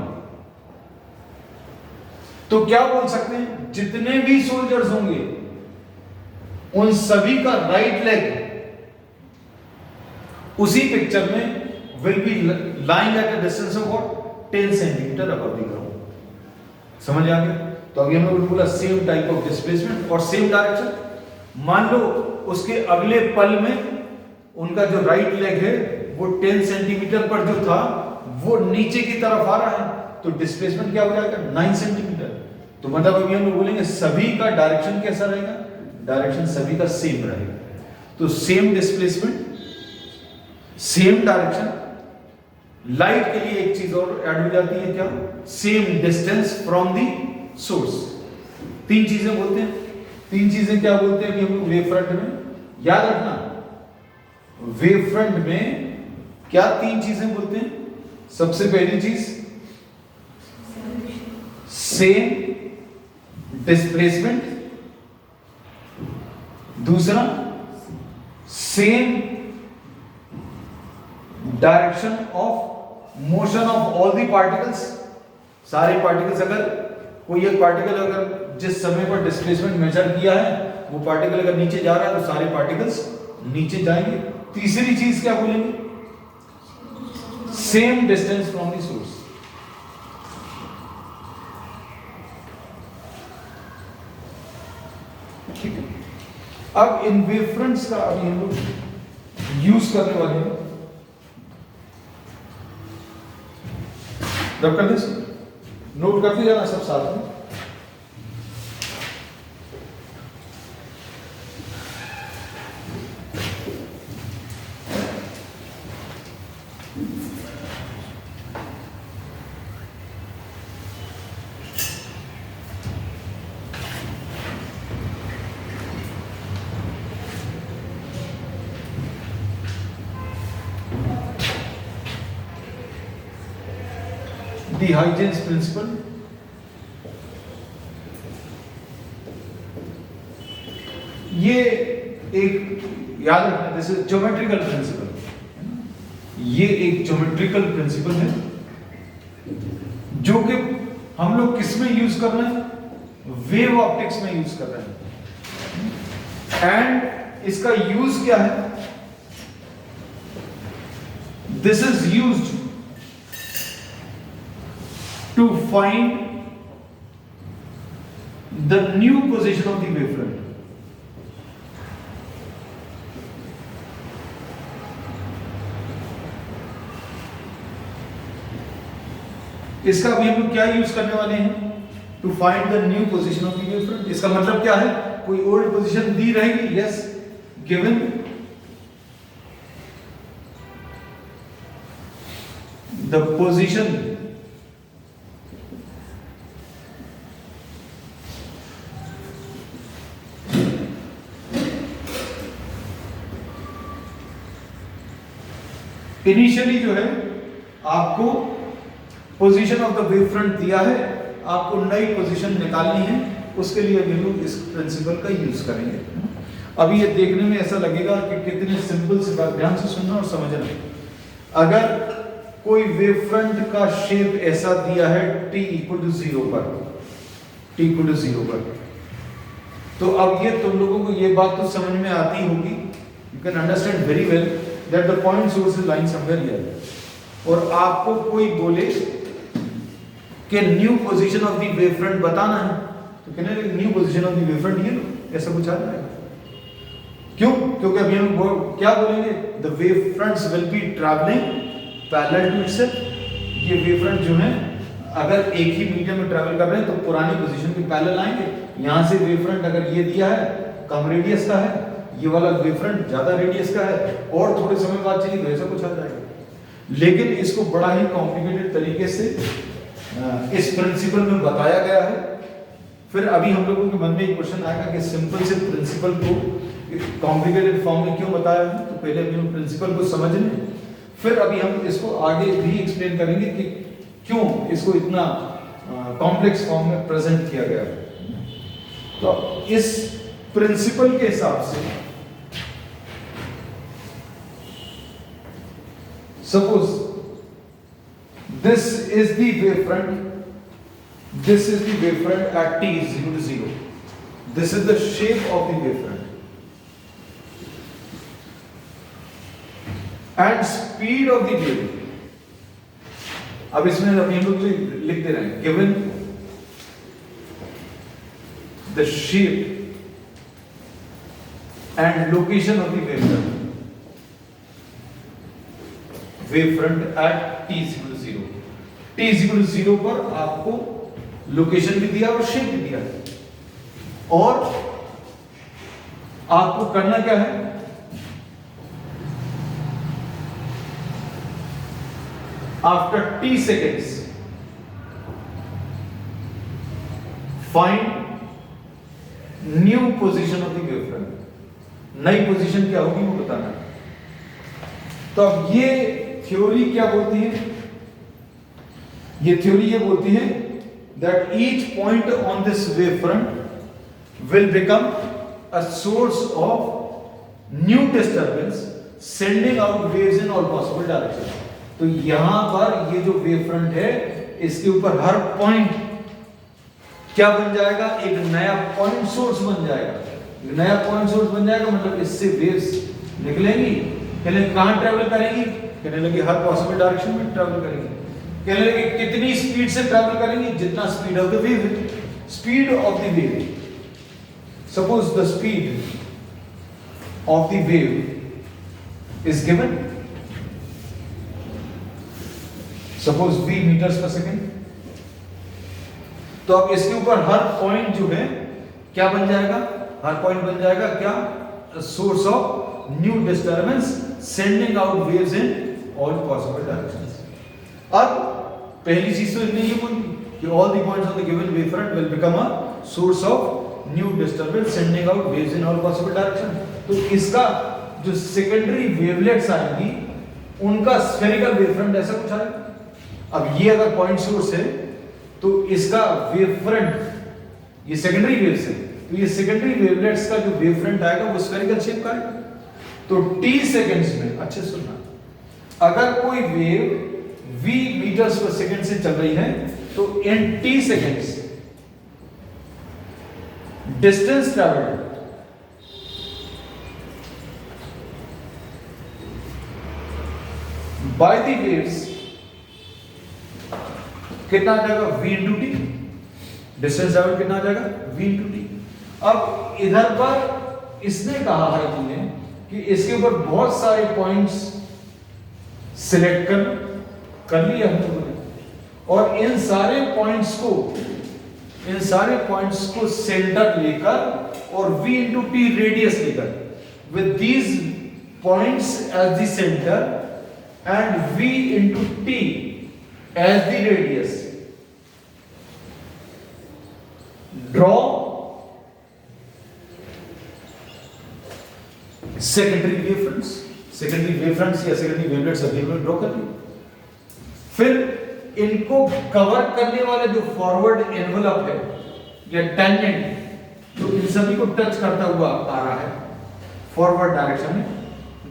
तो क्या बोल सकते हैं, जितने भी सोल्जर्स होंगे उन सभी का राइट लेग उसी पिक्चर में will be lying at a distance of what 10 centimetre above the ground. समझ आ गया? तो अभी हम लोगों ने बोला सेम टाइप ऑफ डिस्प्लेसमेंट और सेम डायरेक्शन। मान लो उसके अगले पल में उनका जो राइट लेग है वो 10 सेंटीमीटर पर जो था वो नीचे की तरफ आ रहा है, तो डिस्प्लेसमेंट क्या हो जाएगा 9 सेंटीमीटर। तो मतलब अभी हम लोग बोलेंगे सभी का डायरेक्शन कैसा रहेगा, डायरेक्शन सभी का सेम रहेगा। तो same displacement, same direction. Light के लिए एक चीज और ऐड हो जाती है, क्या, same distance from the source. तीन चीजें बोलते हैं, तीन चीजें क्या बोलते हैं कि हम लोग वेव फ्रंट में, याद रखना वेव फ्रंट में क्या तीन चीजें बोलते हैं। सबसे पहली चीज सेम डिस्प्लेसमेंट, दूसरा same direction of motion of all the particles. सारे पार्टिकल्स, अगर कोई एक पार्टिकल अगर जिस समय पर डिस्प्लेसमेंट मेजर किया है वो पार्टिकल अगर नीचे जा रहा है तो सारे पार्टिकल्स नीचे जाएंगे। तीसरी चीज क्या बोलेंगे, same distance from the source. ठीक है, अब इन वेव फ्रंट्स का अभी हम लोग यूज करने वाले हैं। रब कर दे, नोट करते जाना सब साथ में। The Huygens principle, ये एक याद रखना, दिस इज ज्योमेट्रिकल प्रिंसिपल। ये एक ज्योमेट्रिकल प्रिंसिपल है जो कि हम लोग किस में यूज कर रहे हैं, वेव ऑप्टिक्स में यूज कर रहे हैं। एंड इसका यूज क्या है, this is used to find the new position of the wavefront. इसका अभी हम लोग क्या यूज करने वाले हैं, to find the new position of the wavefront. इसका मतलब क्या है, कोई ओल्ड पोजीशन दी रहेगी, yes, given the position initially जो है आपको position of the wave front दिया है, आपको नई पोजीशन निकालनी है, उसके लिए हम लोग इस प्रिंसिपल का यूज करेंगे। अभी ये देखने में ऐसा लगेगा कि कितने सिंपल से बात, ध्यान से सुनना और समझना। अगर कोई वेव फ्रंट का शेप ऐसा दिया है t = 0 पर, t = 0 पर, तो अब ये तुम लोगों को ये बात तो समझ में आती होगी, you can understand very well that the point source is lying somewhere here, और आपको कोई बोले कि new position of the wave front बताना है, तो कहने लगे new position of the wave front ये लो, ऐसा कुछ आ जाएगा। क्यों? क्योंकि अभी हम क्या बोलेंगे, the wave fronts will be travelling parallel to itself. ये वेव फ्रंट जो है अगर एक ही मीडियम में ट्रैवल कर रहे हैं तो पुरानी पोजीशन के पैरेलल आएंगे। यहां से वेव फ्रंट अगर ये दिया है कम रेडियस का है, ये वाला वेव फ्रंट ज्यादा रेडियस का है, और थोड़े समय बाद चाहिए तो ऐसा कुछ आ जाएगा। लेकिन इसको बड़ा ही कॉम्प्लिकेटेड तरीके से इस प्रिंसिपल में बताया गया है। फिर अभी हम लोगों के मन में एक क्वेश्चन आएगा कि सिंपल से प्रिंसिपल को कॉम्प्लिकेटेड फॉर्म में क्यों बताया है। तो पहले अभी हम प्रिंसिपल को समझ लें, फिर अभी हम इसको आगे भी एक्सप्लेन करेंगे कि क्यों इसको इतना कॉम्प्लेक्स फॉर्म में प्रेजेंट किया गया है। तो इस प्रिंसिपल के हिसाब से suppose this is the wave front, this is the wave front at t is equal to 0. This is the shape of the wave front. And speed of the wave. अब इसमें अभी हम लोग लिख दे रहे हैं given the shape and location of the wave front. Wave front at t is equal to 0. t is equal to 0 पर आपको लोकेशन भी दिया और शेप भी दिया और आपको करना क्या है, after t seconds find new position of the wave front. नई पोजीशन क्या होगी वो बताना। तो अब ये थ्योरी क्या बोलती है, ये थ्योरी ये बोलती है that each point on this wave front will become a source of new disturbance sending out waves in all possible directions. तो यहां पर ये जो wave front है इसके ऊपर हर point क्या बन जाएगा, एक नया point source बन जाएगा। एक नया point source बन जाएगा मतलब इससे waves निकलेंगी, कहने कहां ट्रेवल करेंगी, कहने लगे हर possible direction में ट्रेवल करेंगी। कहने लगे कितनी स्पीड से ट्रैवल करेंगे, जितना स्पीड ऑफ द वेव है। Speed of the wave, suppose the speed of the wave is given, suppose v metres per second. तो अब इसके ऊपर हर पॉइंट जो है क्या बन जाएगा, हर पॉइंट बन जाएगा क्या, source of new disturbance sending out waves in all possible directions. अब पहली चीज तो इसने ये बोली कि all the points on the given wave front will become a source of new disturbance sending out waves in all possible direction. तो इसका जो सेकेंडरी वेवलेट्स आएंगी उनका स्फेरिकल वेव फ्रंट ऐसा कुछ आएगा। अब ये अगर पॉइंट सोर्स है तो इसका वेव फ्रंट, ये सेकेंडरी वेव्स है तो ये सेकेंडरी वेवलेट्स का जो वेव फ्रंट आएगा वो स्फेरिकल शेप का आएगा। तो t सेकंड्स में, अच्छे सुनना, अगर कोई वेव v मीटर्स पर सेकंड से चल रही है तो इन t seconds distance travelled by the waves कितना आ जाएगा, v into T. Distance travel कितना आ जाएगा, v इंटू टी। अब इधर पर इसने कहा है तुमने कि इसके ऊपर बहुत सारे पॉइंट्स सिलेक्ट कर लिया हम लोगों ने और इन सारे पॉइंट्स को सेंटर लेकर और v इंटू टी रेडियस लेकर, with these points as the centre and v into T as the radius, draw secondary wave fronts. Secondary wave fronts या सेकेंडरी वेवलेट्स अवेलेबल ड्रॉ कर लिए। फिर इनको कवर करने वाला जो फॉरवर्ड एनवलप है या टेंजेंट जो इन सभी को टच करता हुआ आ रहा है फॉरवर्ड डायरेक्शन में,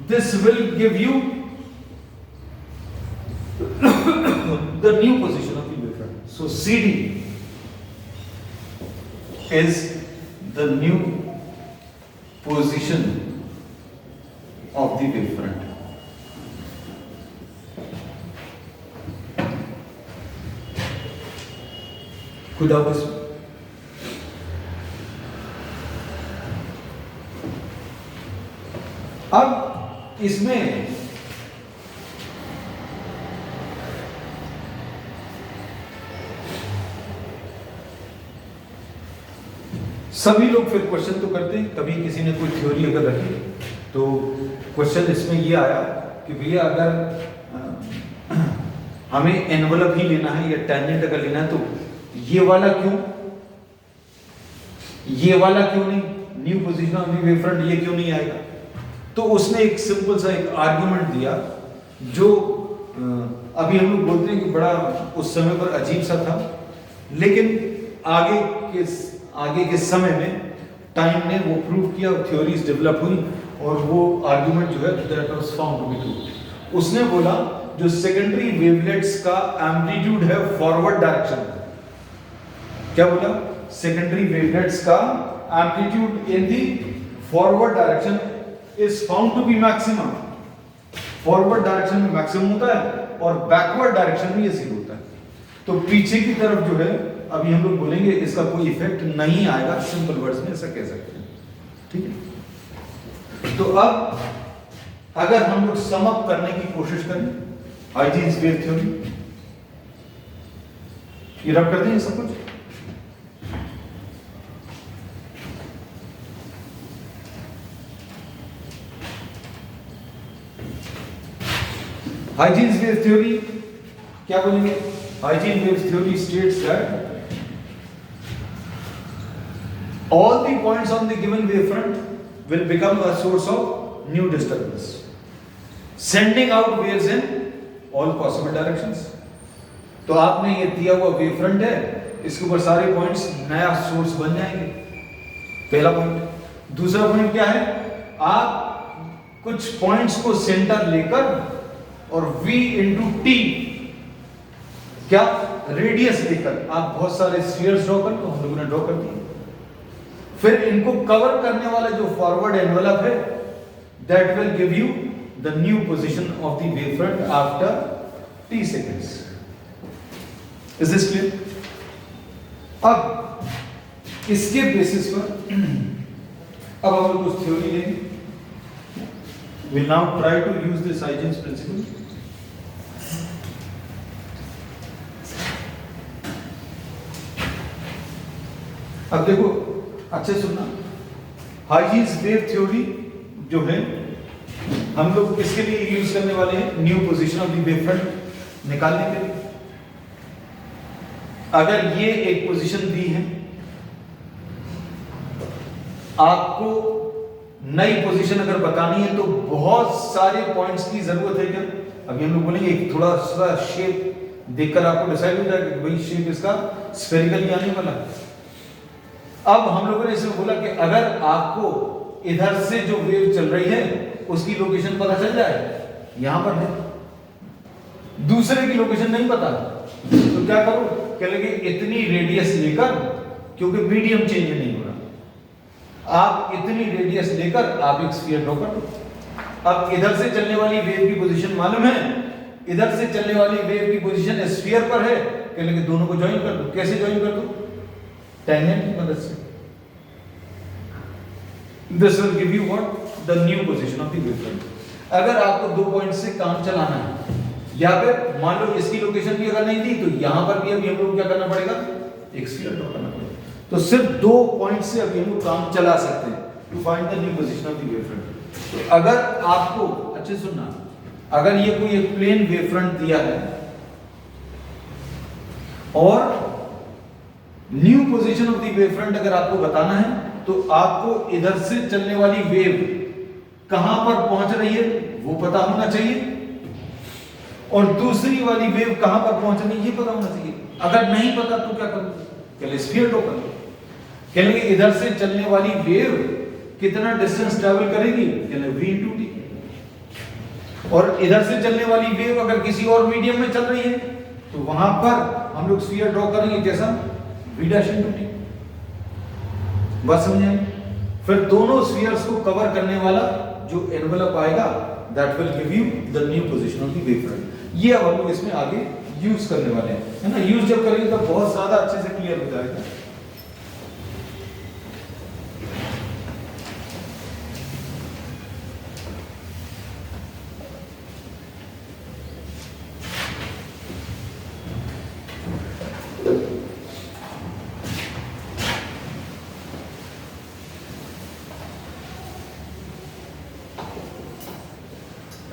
this will give you the new position of the wave front. So CD is the new position of the wave front. Could have this. अब इसमें सभी लोग फिर क्वेश्चन तो करते हैं, कभी किसी ने कोई थ्योरी अगर रखी तो क्वेश्चन इसमें ये आया कि भैया अगर हमें एनवलप ही लेना है या टेंजेंट अगर लेना है तो ये वाला क्यों नहीं, new position of the wave front ये क्यों नहीं आएगा? तो उसने एक सिंपल सा एक आर्गुमेंट दिया जो अभी हम लोग बोलते हैं कि बड़ा उस समय पर अजीब सा था, लेकिन आगे के समय में टाइम ने वो प्रूव किया, थ्योरीज डेवलप हुई और वो आर्गुमेंट जो है that was found to be true. उसने बोला जो सेकेंडरी वेवलेट्स का एम्पलीट्यूड है फॉरवर्ड डायरेक्शन, क्या बोला? सेकेंडरी वेवलेट्स का amplitude in the forward direction is found to be maximum. Forward direction में मैक्सिमम होता है और बैकवर्ड डायरेक्शन में ये जीरो होता है। तो पीछे की तरफ जो है अभी हम लोग बोलेंगे इसका कोई इफेक्ट नहीं आएगा, सिंपल वर्ड्स में ऐसा कह सकते हैं, ठीक है। तो अब अगर हम लोग सम अप करने की कोशिश करें हाइजीन्स वेव थ्योरी, ये रब करते हैं सब कुछ। हाइजीन्स वेव थ्योरी क्या बोलेंगे? Hygiene wave theory states that all the points on the given wavefront will become a source of new disturbance, sending out waves in all possible directions. तो आपने ये दिया हुआ वेवफ्रंट है, इसके ऊपर सारे पॉइंट्स नया सोर्स बन जाएंगे, पहला पॉइंट। दूसरा पॉइंट क्या है? आप कुछ पॉइंट्स को सेंटर लेकर और v इंटू टी क्या रेडियस लेकर आप बहुत सारे स्फीयर्स ड्रॉ कर लो, हम लोगों ने ड्रॉ कर दिए। फिर इनको कवर करने वाला जो फॉरवर्ड एनवेलप है that will give you the new position of the wave front after t seconds. Is this clear? अब इसके बेसिस पर अब हम लोग कुछ थ्योरी लेंगे। We'll now try to use this Huygens principle. अब देखो अच्छे सुनना, हाइजीन्स वेव थ्योरी जो है हम लोग किसके लिए यूज करने वाले हैं? New position of the wave front निकालने के लिए। अगर ये एक पोजीशन दी है, आपको नई पोजीशन अगर बतानी है तो बहुत सारे पॉइंट्स की जरूरत है क्या? अभी हम लोग बोलेंगे एक थोड़ा सा शेप देखकर आपको डिसाइड हो जाएगा कि भाई शेप इसका स्फेरिकल आने वाला है। अब हम लोगों ने इसमें बोला कि अगर आपको इधर से जो वेव चल रही है उसकी लोकेशन पता चल जाए, यहां पर है, दूसरे की लोकेशन नहीं पता, तो क्या करो? कह लगे इतनी रेडियस लेकर, क्योंकि मीडियम चेंज नहीं हो रहा, आप इतनी रेडियस लेकर आप एक स्फीयर ड्रॉ कर दो। अब इधर से चलने वाली वेव की पोजीशन मालूम है, इधर से चलने वाली वेव की पोजीशन स्फीयर पर है, कह लगे दोनों को ज्वाइन कर दो। कैसे ज्वाइन कर दो? टेंजेंट की मदद से। This will give you what? The new position of the wave front. अगर आपको दो पॉइंट से काम चलाना है, या फिर मान लो इसकी लोकेशन भी अगर नहीं दी तो यहां पर भी अभी हम लोग क्या करना पड़ेगा? एक स्फीयर ड्रॉ करना पड़ेगा। तो सिर्फ दो पॉइंट से अभी हम लोग काम चला सकते हैं to find the new position of the wave front. तो अगर आपको अच्छे सुनना, अगर ये कोई एक प्लेन वेव फ्रंट दिया है और new position of the wave front अगर आपको बताना है तो आपको इधर से चलने वाली वेव कहां पर पहुंच रही है वो पता होना चाहिए, और दूसरी वाली वेव कहां पर पहुंच रही है ये पता होना चाहिए। अगर नहीं पता तो क्या करोगे? चलिए स्फीयर ड्रॉ कर लो। कहलेंगे इधर से चलने वाली वेव कितना डिस्टेंस ट्रैवल करेगी? कहले v into t। और इधर से चलने वाली वेव अगर किसी और मीडियम में चल रही है तो वहां पर हम लोग स्फीयर ड्रॉ करेंगे कैसा? v dash into t। बस समझ आए? फिर दोनों स्फीयर्स को कवर करने वाला जो एनवेलप आएगा that will give you the new position of the wave front. ये अब हम लोग इसमें आगे यूज करने वाले हैं, है ना? यूज जब करेंगे तो बहुत ज्यादा अच्छे से क्लियर हो जाएगा।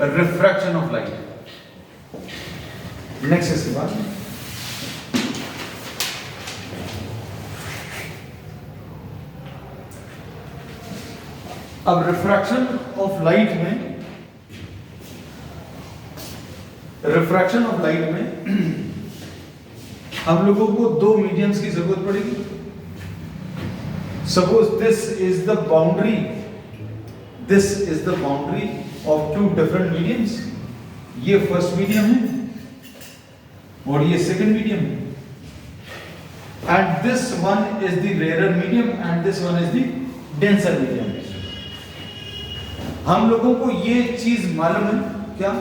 Refraction of light. नेक्स्ट इसके बाद अब रिफ्रैक्शन ऑफ लाइट में हम लोगों को दो मीडियम्स की जरूरत पड़ेगी. Suppose this is the boundary of two different mediums. ये फर्स्ट मीडियम है और ये सेकंड मीडियम है. And this one is the rare medium and this one is the denser medium. हम लोगों को ये चीज मालूम है क्या,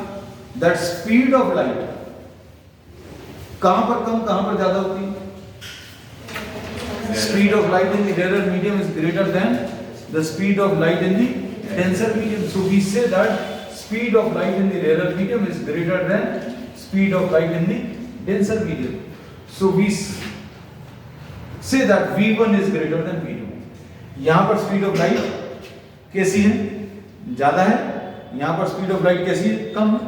दैट स्पीड ऑफ लाइट कहां पर कम कहां पर ज्यादा होती है. Speed of light in the rare medium is greater than the speed of light in the denser medium. So we say that speed of light in the rarer medium is greater than speed of light in the denser medium. So we say that V1 is greater than V2. यहां पर speed of light कैसी है, ज्यादा है. यहां पर speed of light कैसी है, कम है.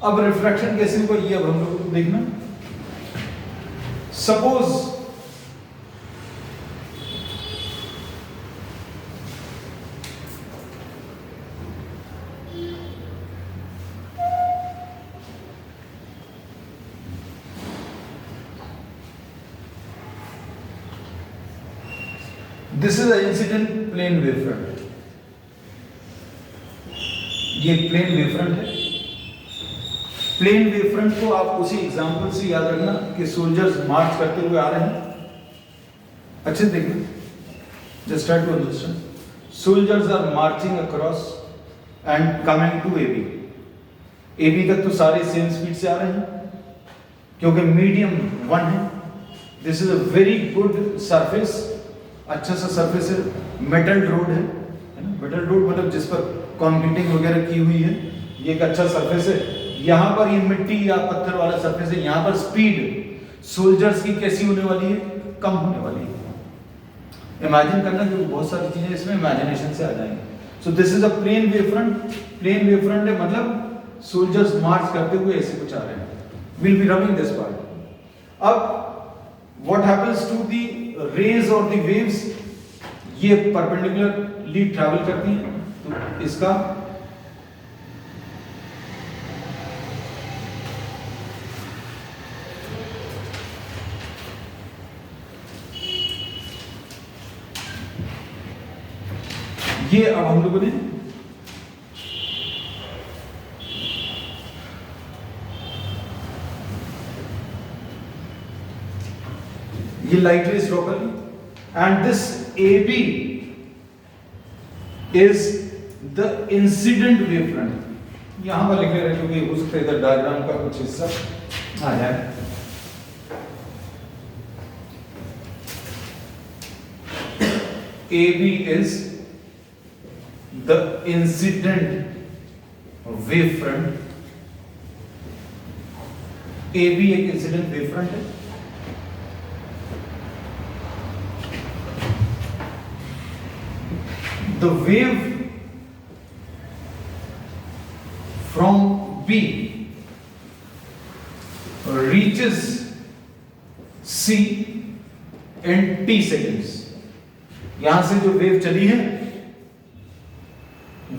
अब रिफ्रैक्शन कैसे होगा ये अब हम लोग को देखना. Suppose this is incident plane wavefront. ये प्लेन वेवफ्रंट है. प्लेन वेवफ्रंट को आप उसी एग्जांपल से याद रखना कि सोल्जर्स मार्च करते हुए आ रहे हैं. अच्छे देखना, just try to understand. Soldiers are marching across and coming to A B. A B तक तो सारे सेम स्पीड से आ रहे हैं क्योंकि मीडियम वन है. This is a very good surface. अच्छा सा सरफेस है. मेटल रोड है ना. मेटल रोड मतलब जिस पर कंक्रीटिंग वगैरह की हुई है. ये एक अच्छा सरफेस है. यहां पर ये मिट्टी या पत्थर वाला सरफेस है. यहां पर स्पीड सोल्जर्स की कैसी होने वाली है, कम होने वाली है. इमेजिन करना क्योंकि बहुत सारी चीजें इसमें इमेजिनेशन से आ जाएंगी. So this is a plane wavefront. Plane wavefront है मतलब सोल्जर्स मार्च करते हुए ऐसे कुछ आ रहे हैं. Will be rubbing this part. अब what happens to the rays or the waves, ये perpendicularly travel करती हैं. तो इसका ये अब हम लोगों ने ये light raise properly and this AB is the incident wavefront. यहां पर लिखे रहे क्योंकि हो सकता है इधर डायग्राम का कुछ हिस्सा आ जाए. AB is the incident wavefront. AB एक incident wavefront है. The wave from B reaches C in T seconds. यहां से जो वेव चली है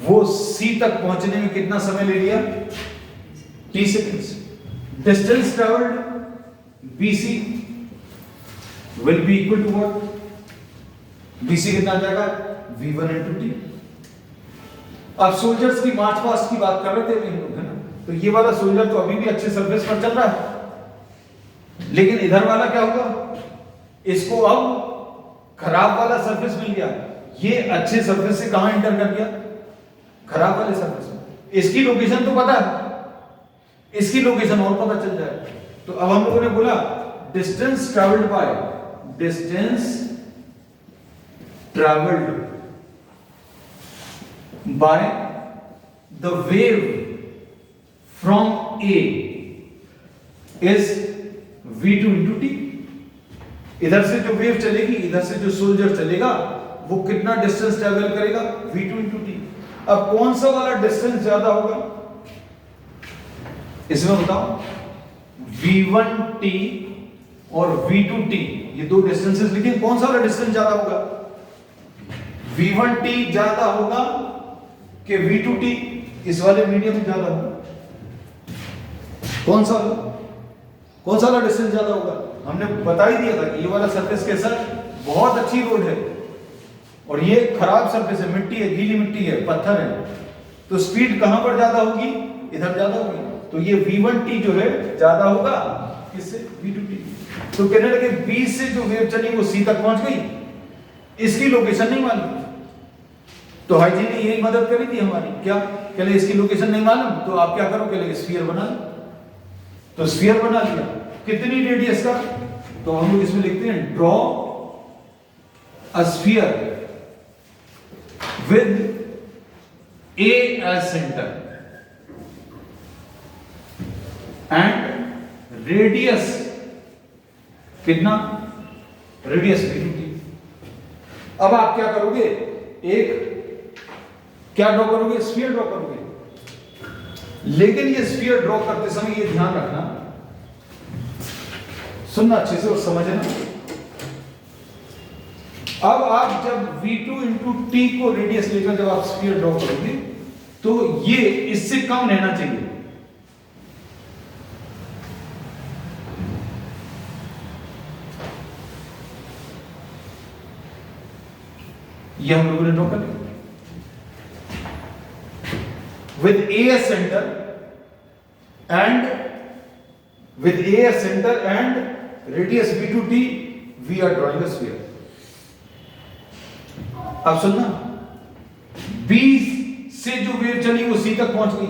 वो C तक पहुंचने में कितना समय ले लिया, T seconds. Distance traveled BC will be equal to what? BC कितना आ जाएगा, V1 into T. अब सोल्जर्स की मार्च पास्ट की बात कर रहे थे हम लोग, है ना. तो ये वाला सोल्जर तो अभी भी अच्छे सरफेस पर चल रहा है, लेकिन इधर वाला क्या होगा, इसको अब खराब वाला सरफेस मिल गया. ये अच्छे सरफेस से कहां एंटर कर गया, खराब वाले सरफेस में. इसकी लोकेशन तो पता है, इसकी लोकेशन और पता चल जाए. तो अब हम लोगों ने बोला distance travelled bye, distance travelled by the wave from A is V2 into T. इधर से जो वेव चलेगी, इधर से जो सोल्जर चलेगा, वो कितना डिस्टेंस ट्रैवल करेगा, V2 into T. अब कौन सा वाला डिस्टेंस ज्यादा होगा इसमें बताओ, V1t और V2t, ये दो डिस्टेंसेस लिखे, कौन सा वाला डिस्टेंस ज्यादा होगा? V1t ज्यादा होगा कि V2t? इस वाले मीडियम ज्यादा होगा। कौन सा वाला डिस्टेंस ज्यादा होगा? हमने बता ही दिया था कि ये वाला सरफेस कैसा है, बहुत अच्छी रोड है, और ये खराब सरफेस है, मिट्टी है, गीली मिट्टी है, पत्थर है, तो स्पीड कहां पर ज्यादा होगी? इधर ज्यादा होगी। तो ये V1t जो है ज्यादा होगा किससे? V2t। तो कहने लगे B से जो वेव चली वो C तक पहुंच गई, इसकी लोकेशन नहीं मालूम। तो हाई जी ने यही मदद करी थी हमारी, क्या कहले इसकी लोकेशन नहीं मालूम, तो आप क्या करो, कहले स्फीयर बना लो। तो स्फीयर बना लिया, कितनी रेडियस का? तो हम लोग इसमें लिखते हैं draw a sphere with A as center and radius कितना? Radius V2t। अब आप क्या करोगे, एक क्या ड्रॉ करोगे? स्फीयर ड्रॉ करोगे। लेकिन ये स्फीयर ड्रॉ करते समय ये ध्यान रखना, सुनना अच्छे से और समझना। अब आप जब V2 इंटू T को रेडियस लेकर जब आप स्फीयर ड्रॉ करोगे तो ये इससे कम रहना चाहिए। ये हम लोगों ने ड्रॉ कर लिया with A as center and radius V2t we are drawing a sphere। अब सुनना, B से जो वेव चली वो C तक पहुंच गई,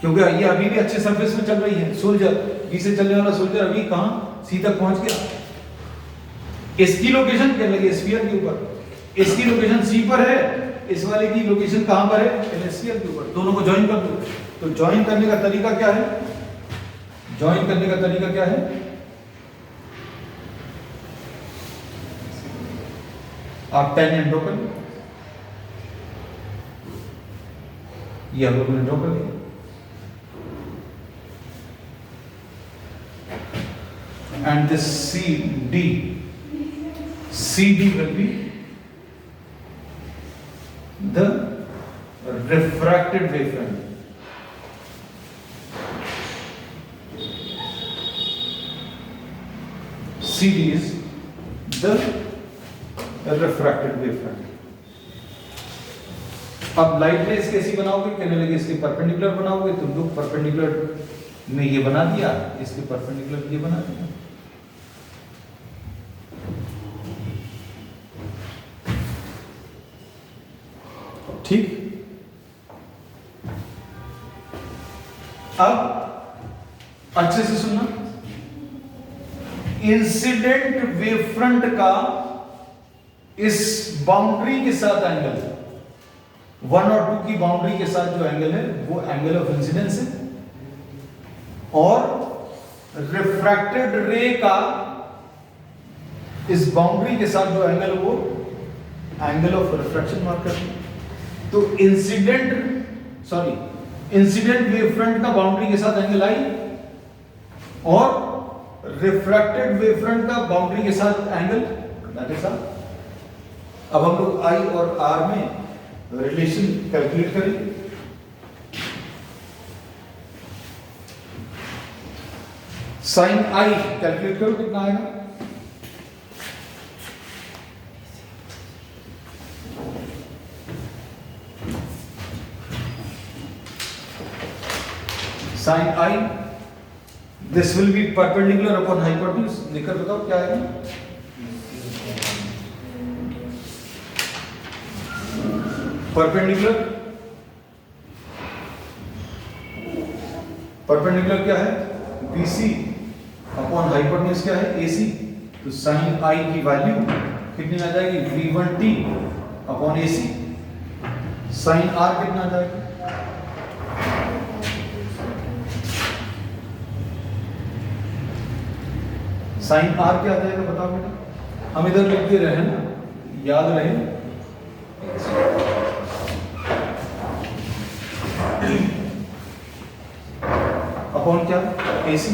क्योंकि ये अभी भी अच्छे सरफेस में चल रही है। सोल्जर, B से चलने वाला सोल्जर अभी कहां? C तक पहुंच गया। इसकी लोकेशन क्या लगी? स्फीयर के ऊपर। इसकी लोकेशन C पर है, इस वाले की लोकेशन कहां पर है? स्फीयर के ऊपर। दोनों को ज्वाइन कर दो। तो ज्वाइन करने का तरीका क्या है? ज्वाइन करने का तरीका क्या है? आप टेंजेंट ड्रॉ कर लो। ये हम लोगों ने ड्रॉ कर लिया। And this CD will be the refracted wavefront। CD is the refracted wavefront। अब लाइट रेस कैसी बनाओगे? कहने लगे इसके परपेंडिकुलर बनाओगे। तुम लोग परपेंडिकुलर में ये बना दिया, इसके परपेंडिकुलर ये बना दिया। ठीक। अब अच्छे से सुनना, इंसिडेंट वेवफ्रंट का इस बाउंड्री के साथ एंगल, 1 और 2 की बाउंड्री के साथ जो एंगल है वो एंगल ऑफ इंसिडेंस है, और रिफ्रैक्टेड रे का इस बाउंड्री के साथ जो एंगल वो एंगल ऑफ रिफ्रैक्शन मार्क करते हैं। तो इंसिडेंट वेवफ्रंट का बाउंड्री के साथ एंगल आई, और रिफ्रैक्टेड वेवफ्रंट का बाउंड्री के साथ एंगल के साथ। अब हम लोग I और R में रिलेशन कैलकुलेट करेंगे। साइन I कैलकुलेट करो, कितना आएगा? Sine I, this will be perpendicular upon hypotenuse. लिखकर बताओ क्या आएगा? परपेंडिकुलर क्या है? BC अपॉन हाइपोटेन्यूज क्या है? AC। तो साइन I की वैल्यू कितनी आ जाएगी? V1t upon AC। Sign R कितना आ जाएगा? साइन R क्या आ जाएगा बताओ बेटा? हम इधर लिखते रहे ना, याद रहे। अब अपॉन क्या, AC,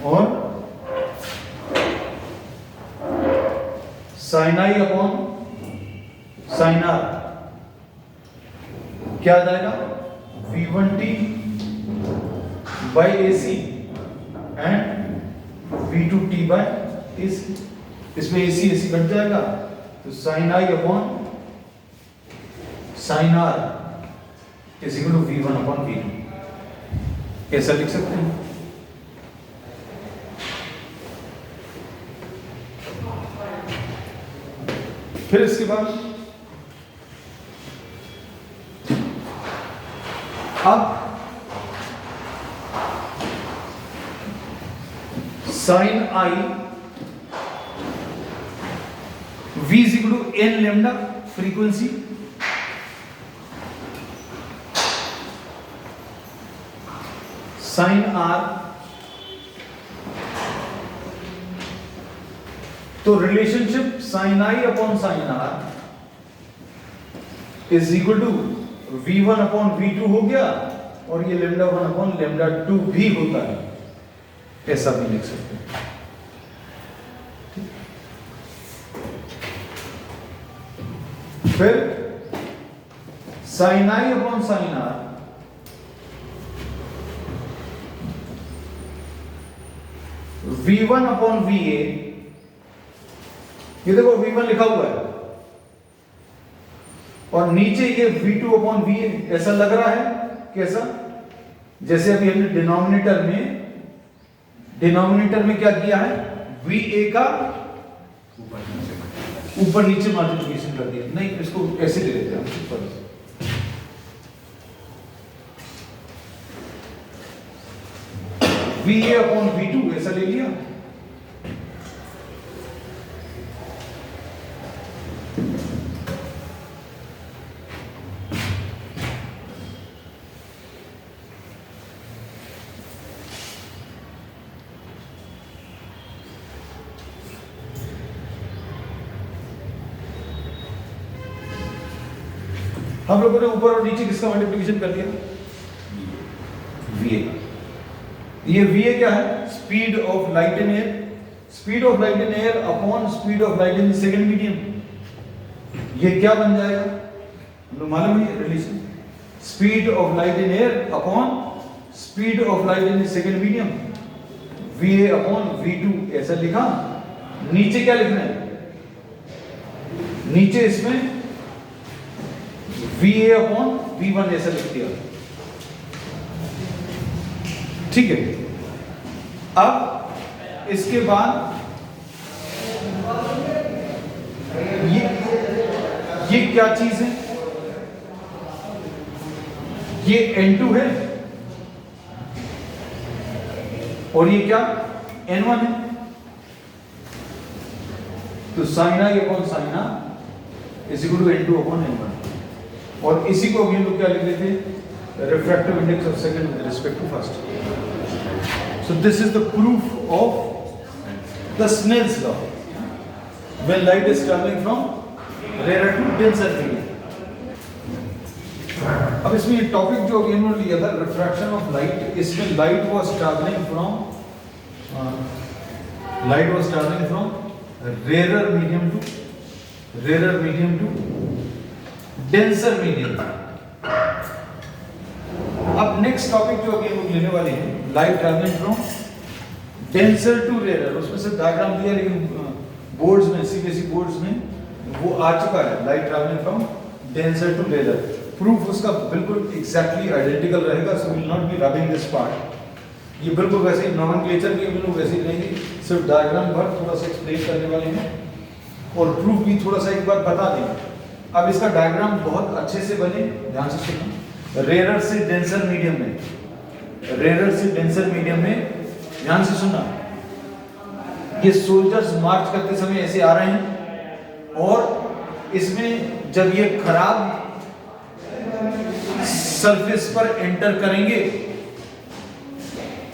और साइन आई अपॉन साइन आर क्या आ जाएगा, V1t by AC and V2t by AC। इसमें AC कट जाएगा, तो sine I upon sine are is equal to V1 upon V2। ऐसा लिख सकते हैं। फिर इसके बाद अब sine i V is equal to n lambda frequency, sine r, तो relationship sine I upon sine are is equal to V1 upon V2 हो गया, और ये लेमडा 1 अपॉन लेमडा 2 भी होता है, ऐसा भी लिख सकते हैं। फिर साइन आई upon sine R V1 upon VA, ये देखो V1 लिखा हुआ है, और नीचे ये V2 अपॉन VA, ऐसा लग रहा है कैसा, जैसे अभी हमने डिनोमिनेटर में क्या किया है, VA का ऊपर नीचे मल्टीप्लिकेशन कर दिया। नहीं, इसको ऐसे ले लेते हैं ऊपर से, VA अपॉन V2 ऐसा ले लिया। हम लोगों ने ऊपर और नीचे किसका मल्टीप्लिकेशन कर दिया, VA। ये VA क्या है, speed of light in air, speed of light in air upon speed of light in second medium. ये क्या बन जाएगा, हम लोग मालूम है relation, speed of light in air upon speed of light in second medium, VA upon V2 ऐसा लिखा। नीचे क्या लिखना है, नीचे इसमें VA अपॉन V1 ऐसा लिख दिया, ठीक है। अब इसके बाद ये क्या चीज है, ये N2 है, और ये क्या N1 है। तो sine I upon sine are is equal to N2 upon N1, और इसी को हम लोग क्या लिख लेते हैं, refractive index of second with respect to first. So this is the proof of the Snell's law when light is traveling from rarer to denser medium. अब इसमें ये टॉपिक जो अभी हमने लिया था रिफ्रैक्शन ऑफ लाइट, इसमें light was travelling from rarer medium to denser medium। अब नेक्स्ट टॉपिक जो अभी हम लोग लेने वाले हैं, light travelling from denser to rare. उसमें से डायग्राम दिया, लेकिन बोर्ड्स में, सीबीएसई बोर्ड्स में वो आ चुका है, light travelling from denser to rare. Proof उसका बिल्कुल एग्जैक्टली आइडेंटिकल रहेगा, so will not be rubbing this part. ये बिल्कुल वैसे ही नॉमेनक्लेचर के बिल्कुल वैसे ही नहीं, सिर्फ डायग्राम भर थोड़ा सा एक्सप्लेन करने वाले हैं, और प्रूफ भी थोड़ा सा एक बार बता देंगे। अब इसका डायग्राम बहुत अच्छे से बने, ध्यान से सुनना। रेयर से डेंसर मीडियम में, ध्यान से सुनना, ये सोल्जर्स मार्च करते समय ऐसे आ रहे हैं, और इसमें जब ये खराब सरफेस पर एंटर करेंगे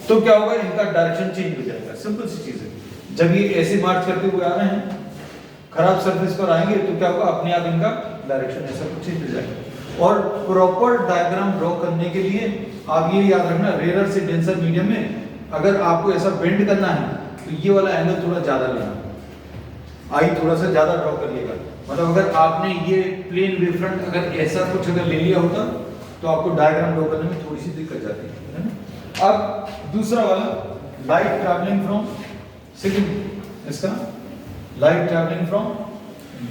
तो क्या होगा, इनका डायरेक्शन चेंज हो जाएगा। सिंपल सी चीज है, जब ये ऐसे मार्च करते हुए आ रहे हैं, खराब सरफेस पर आएंगे तो क्या होगा, अपने आप इनका डायरेक्शन ऐसा कुछ चेंज हो जाएगा। और प्रॉपर डायग्राम ड्रॉ करने के लिए आप ये याद रखना, रेयर से डेंसर मीडियम में अगर आपको ऐसा बेंड करना है तो ये वाला एंगल थोड़ा ज्यादा लेना, आई थोड़ा सा ज्यादा ड्रॉ करिएगा। मतलब अगर आपने ये प्लेन वेवफ्रंट अगर ऐसा कुछ अगर ले लिया होता तो आपको डायग्राम ड्रॉ करने में थोड़ी सी दिक्कत जाती है ना। अब दूसरा वाला, लाइट ट्रैवलिंग फ्रॉम, सेकंड इसका light travelling from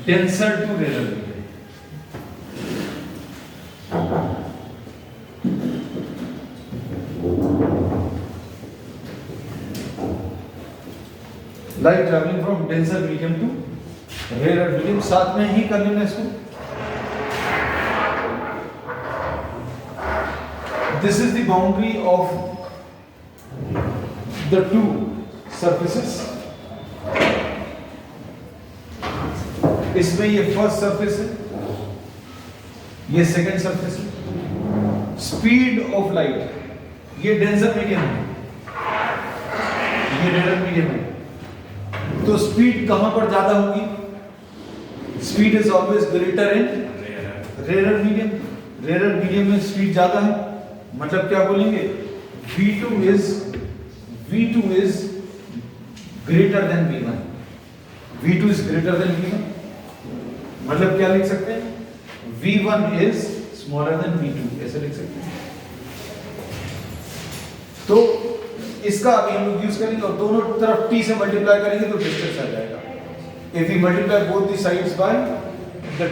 denser to rare medium. Light travelling from denser medium to rare medium, साथ में ही कर लेना इसको। This is the boundary of the two surfaces. इसमें ये फर्स्ट सरफेस है, ये सेकंड सरफेस है। स्पीड ऑफ लाइट, ये डेंसर मीडियम है, ये रेयर मीडियम है, तो स्पीड कहां पर ज्यादा होगी? Speed is always greater in rare medium. Rare medium में स्पीड ज्यादा है, मतलब क्या बोलेंगे? V2 is greater than V1। V2 is greater than V1, मतलब क्या लिख सकते हैं? V1 is smaller than V2, ऐसे लिख सकते हैं। तो इसका हम लोग यूज करेंगे और दोनों तरफ t से मल्टीप्लाई करेंगे तो डिस्टेंस आ जाएगा। If we multiply both the sides by the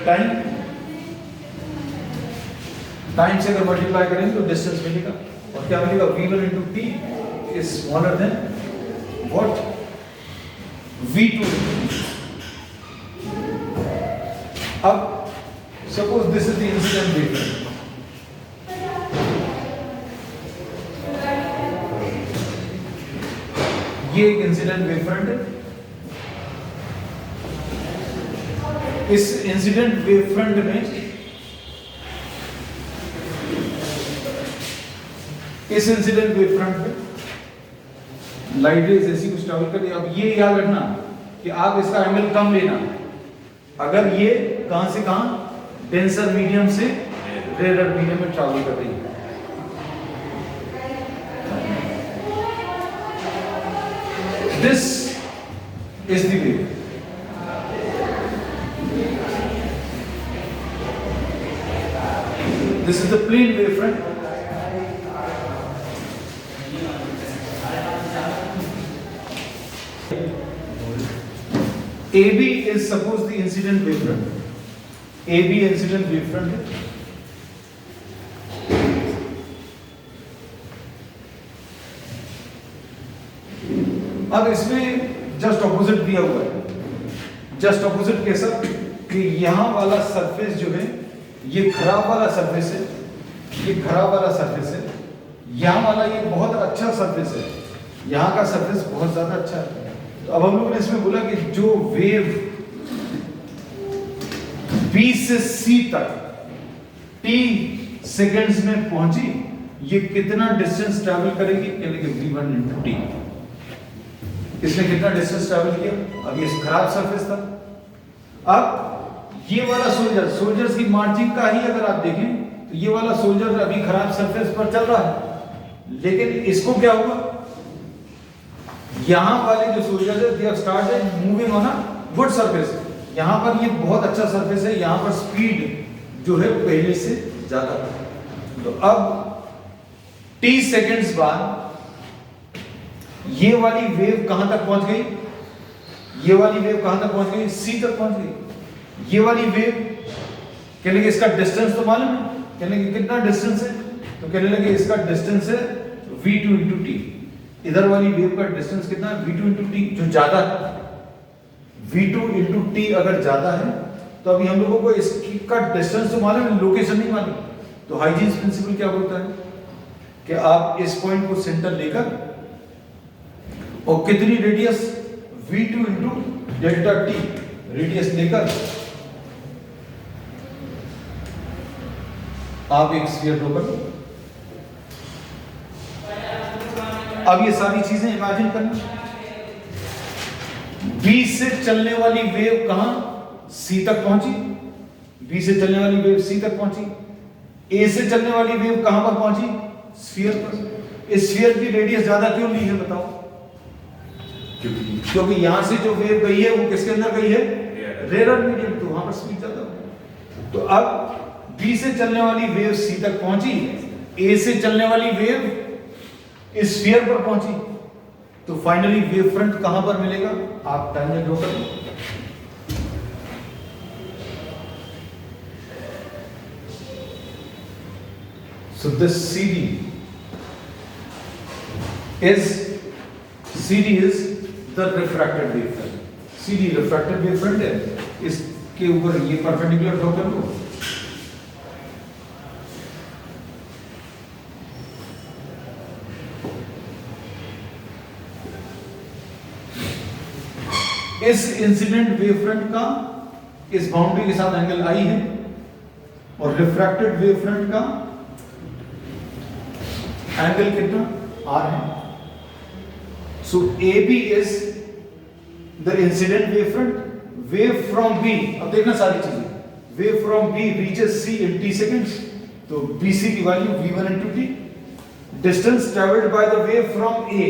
time से अगर मल्टीप्लाई करेंगे तो डिस्टेंस मिलेगा, और क्या मिलेगा? v1 into t is smaller than what? v2। अब suppose this is the incident wave, ये एक इंसिडेंट वेवफ्रंट है। इस इंसिडेंट वेवफ्रंट में लाइट रेज ऐसी कुछ ट्रैवल कर रही है। अब ये याद रखना कि आप इसका एंगल कम लेना, अगर ये कहां से कहां? डेंसर मीडियम से रेयर मीडियम में ट्रैवल कर रही है। This is the wave। This is the plane wavefront। AB is suppose the incident wavefront। AB incident wavefront है। अब इसमें जस्ट ऑपोजिट दिया हुआ है। जस्ट ऑपोजिट कैसा? कि यहां वाला सरफेस जो है ये खराब वाला सरफेस है, ये खराब वाला सरफेस है, यहां वाला ये बहुत अच्छा सरफेस है, यहां का सरफेस बहुत ज्यादा अच्छा है। तो अब हम लोगों ने इसमें बोला कि जो वेव B से C तक T सेकेंड्स में पहुंची, ये कितना डिस्टेंस ट्रैवल करेगी? यानी कि V1 into T। इसने कितना डिस्टेंस ट्रैवल किया? अब ये खराब सरफेस था। अब ये वाला सोल्जर्स की मार्चिंग का ही अगर आप देखें तो ये वाला सोल्जर अभी खराब सरफेस पर चल रहा है, लेकिन इसको क्या हुआ? यहां वाले जो सोल्जर्स है they have started moving on a good surface. यहां पर ये बहुत अच्छा सरफेस है, यहां पर स्पीड जो है पहले से ज्यादा है। तो अब t सेकंड्स बाद ये वाली वेव कहां तक पहुंच गई? ये वाली वेव कहां तक पहुंच गई? C तक पहुंच गई। ये वाली वेव कहने लगे इसका डिस्टेंस तो मालूम है, कहने लगे कितना डिस्टेंस है? तो कहने लगे इसका डिस्टेंस है v2 into t। इधर वाली वेव का डिस्टेंस कितना है? v2 into t, जो ज्यादा है। v2 into t अगर ज्यादा है तो अभी हम लोगों को इसका डिस्टेंस तो मालूम है, लोकेशन नहीं मालूम। तो हाइजीन्स प्रिंसिपल क्या बोलता है कि आप इस पॉइंट को सेंटर लेकर और कितनी radius? v2 into delta t radius लेकर आप एक स्फीयर ड्रॉ कर लो। अब ये सारी चीजें इमेजिन करना। B से चलने वाली वेव कहां? C तक पहुंची। B से चलने वाली वेव C तक पहुंची। ए से चलने वाली वेव कहां पर पहुंची? स्फीयर पर। इस स्फीयर की रेडियस ज्यादा क्यों ली है बताओ? क्योंकि यहां से जो वेव गई है वो किसके अंदर गई है? रेयर मीडियम, तो वहां पर स्पीड ज्यादा होगी। तो अब बी से चलने वाली वेव सी तक पहुंची, ए से चलने वाली वेव इस स्फीयर पर पहुंची, तो फाइनली वेव फ्रंट कहां पर मिलेगा? आप टाइम ड्रॉ कर लो। So this CD is the refracted wavefront. CD refracted wavefront है, इसके ऊपर ये परपेंडिकुलर ड्रॉ कर लो। इस इंसिडेंट वेवफ्रंट का इस बाउंड्री के साथ एंगल I है और रिफ्रैक्टेड वेवफ्रंट का एंगल कितना? R है। So AB is the incident wavefront. Wave from B, अब देखना सारी चीजें, wave from B reaches C in t seconds, तो BC की value V1 into t। Distance traveled by the wave from A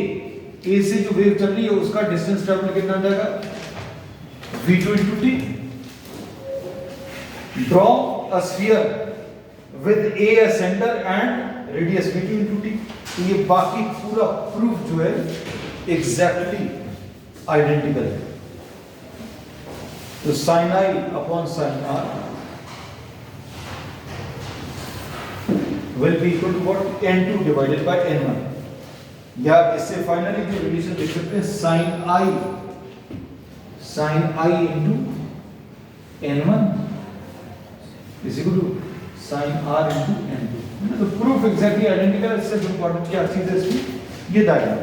से जो वेव चल रही है उसका डिस्टेंस ट्रेवल कितना आ जाएगा? V2 into t। Draw a sphere with A as center and radius V2 into t। तो ये बाकी पूरा प्रूफ जो है एग्जैक्टली आइडेंटिकल है। तो sin I upon sin R will be equal to what? N2 divided by N1, या इससे फाइनली जो रिलेशन लिख सकते हैं sin I into N1 is equal to sin R into N2। तो प्रूफ एग्जैक्टली आइडेंटिकल है। इससे इंपॉर्टेंट क्या चीज है इसकी? ये डायग्राम।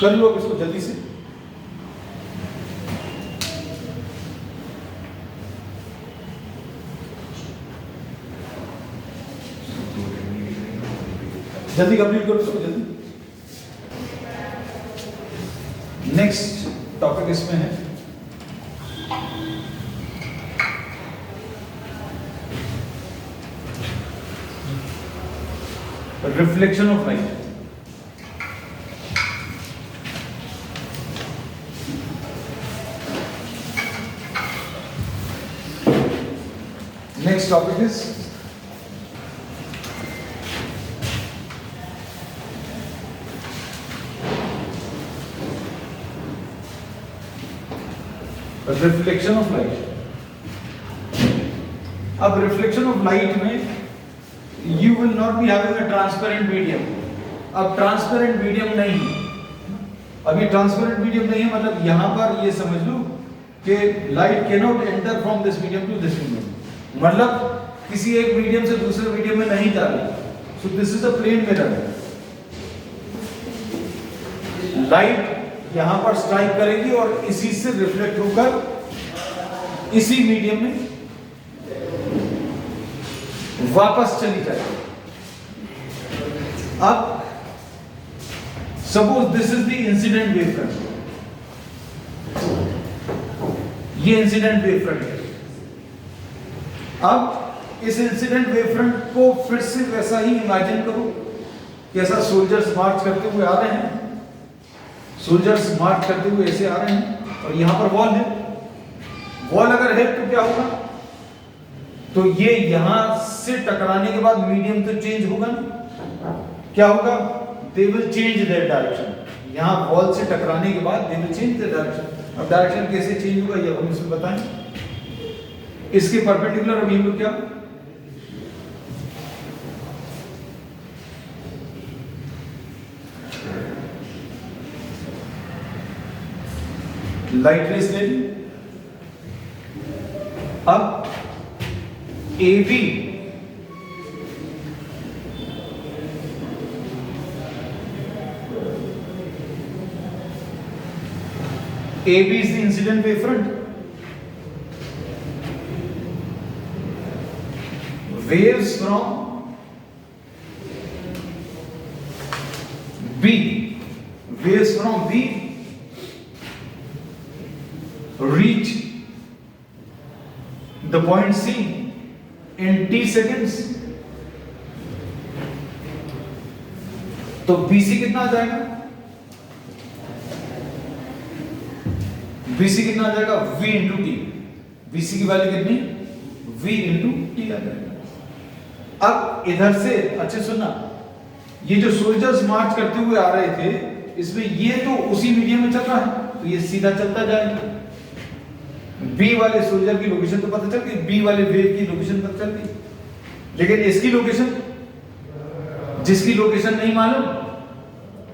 कर लो अब इसको जल्दी से। जल्दी कंप्लीट करो इसको जल्दी। नेक्स्ट टॉपिक इसमें है reflection of light. Next topic is reflection of light. अब रिफ्लेक्शन ऑफ लाइट में you will not be having a transparent medium। अब ट्रांसपेरेंट मीडियम नहीं, अभी ट्रांसपेरेंट मीडियम नहीं है, मतलब यहां पर ये समझ लो कि light can not enter from this medium to this medium, मतलब किसी एक मीडियम से दूसरे मीडियम में नहीं जा रही। So this is a plane mirror. Light यहां पर स्ट्राइक करेगी और इसी से रिफ्लेक्ट होकर इसी मीडियम में वापस चली जाएगी। अब suppose this is the incident wavefront, ये इंसिडेंट वेवफ्रंट है। अब इस इंसिडेंट वेवफ्रंट को फिर से वैसा ही इमेजिन करो, कैसा सोल्जर्स मार्च करते हुए आ रहे हैं, सोल्जर्स मार्च करते हुए ऐसे आ रहे हैं और यहां पर वॉल है। वॉल अगर है तो क्या होगा? तो ये यहां से टकराने के बाद मीडियम तो चेंज होगा ना, क्या होगा? They will change their direction. यहां वॉल से टकराने के बाद they will change their direction. अब डायरेक्शन कैसे चेंज होगा ये हम इसमें बताएं। इसके परपेंडिकुलर अब ये लोग क्या, लाइट रेस ले ली। अब AB is the incident wavefront. Waves from B reach point C in T seconds, तो बीसी कितना आ जाएगा? बीसी कितना आ जाएगा? v into T. बीसी की वैल्यू कितनी? v इंटू टी आ जाएगा। अब इधर से अच्छे सुनना, ये जो सोल्जर्स मार्च करते हुए आ रहे थे, इसमें ये तो उसी मीडियम में चल रहा है, तो ये सीधा चलता जाएगा। बी वाले सोल्जर की लोकेशन तो पता चल गई, बी वाले वेव की लोकेशन पता चल गई, लेकिन इसकी लोकेशन, जिसकी लोकेशन नहीं मालूम,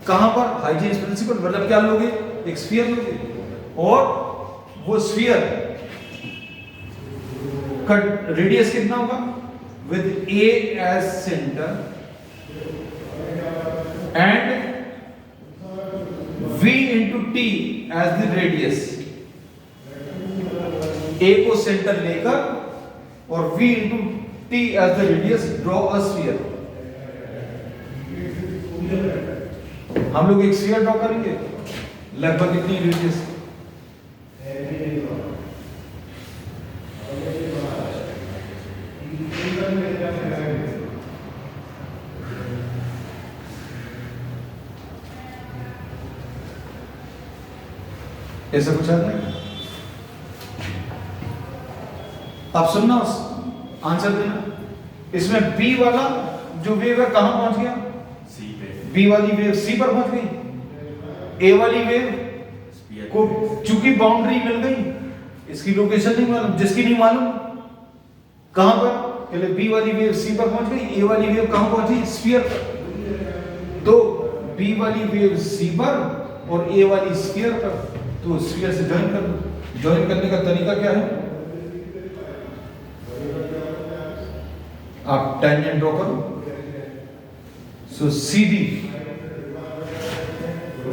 कहां पर? हाइजेंस प्रिंसिपल, मतलब क्या लोगे? एक स्फीयर लोगे, और वो स्फीयर का रेडियस कितना होगा? With a as centre and v into T as the radius. A को सेंटर लेकर और v into T as the radius draw a sphere. हम लोग एक स्फीयर ड्रॉ करेंगे, लगभग कितनी रेडियस? ऐसा कुछ आता है? आप सुनना, आंसर देना। इसमें बी वाला जो वेव है कहां पहुंच गया? सी पे। बी वाली वेव सी पर पहुंच गई। ए वाली वेव को चूंकि बाउंड्री मिल गई, इसकी लोकेशन नहीं मालूम, जिसकी नहीं मालूम कहां पर, पहले बी वाली वेव सी पर पहुंच गई, ए वाली वेव कहां पहुंची? स्फीयर पर। तो बी वाली वेव सी पर और ए वाली स्फीयर पर, तो स्फीयर से ज्वाइन कर दो। ज्वाइन करने का तरीका क्या है? आप टेंजेंट ड्रॉ करो। सो CD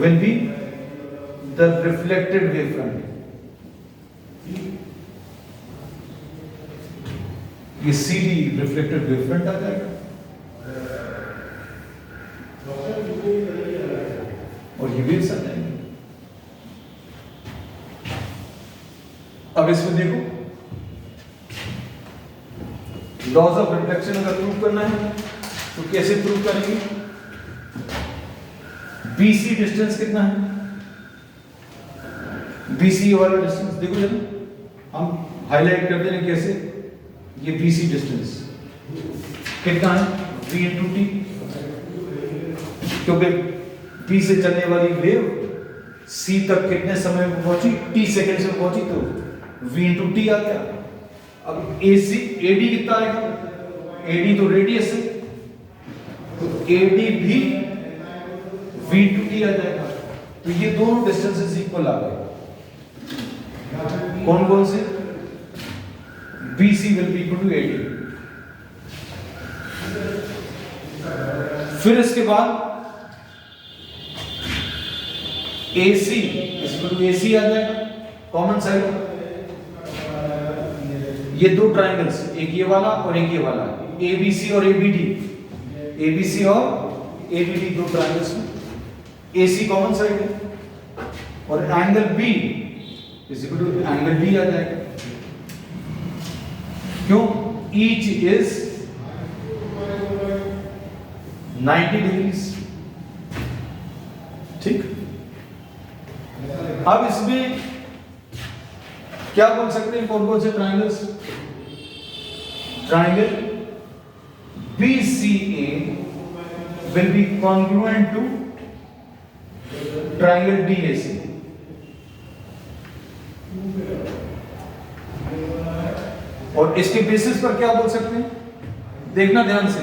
will be the reflected wavefront। ये CD reflected wavefront आ जाएगा, और ये वेव्स आ जाएंगे। अब इसमें देखो, लॉज ऑफ रिफ्लेक्शन अगर प्रूव करना है तो कैसे प्रूव करेंगे? BC डिस्टेंस कितना है? BC वाला डिस्टेंस देखो जरा, हम हाईलाइट कर दें कैसे। ये BC डिस्टेंस कितना है? v इंटू टी, क्योंकि P से चलने वाली वेव C तक कितने समय में पहुंची? T सेकेंड्स में पहुंची, तो v इंटू टी आ गया। अब AC AD कितना आएगा? AD तो रेडियस है, तो AD भी v इंटू टी आ जाएगा। तो ये दोनों डिस्टेंसेस इक्वल आ गए। कौन कौन से? BC will be equal to AD। फिर इसके बाद AC इक्वल टू AC आ जाएगा, कॉमन साइड। ये दो ट्रायंगल्स, एक ये वाला और एक ये वाला, ABC और ABD, ABC और ABD दो ट्रायंगल्स में AC कॉमन साइड है, और angle B is equal to angle D आ जाएगा। क्यों? Each is 90 degrees. ठीक, अब इसमें क्या बोल सकते हैं? कौन कौन से triangles? Triangle BCA will be congruent to triangle DAC। और इसके बेसिस पर क्या बोल सकते हैं? देखना ध्यान से,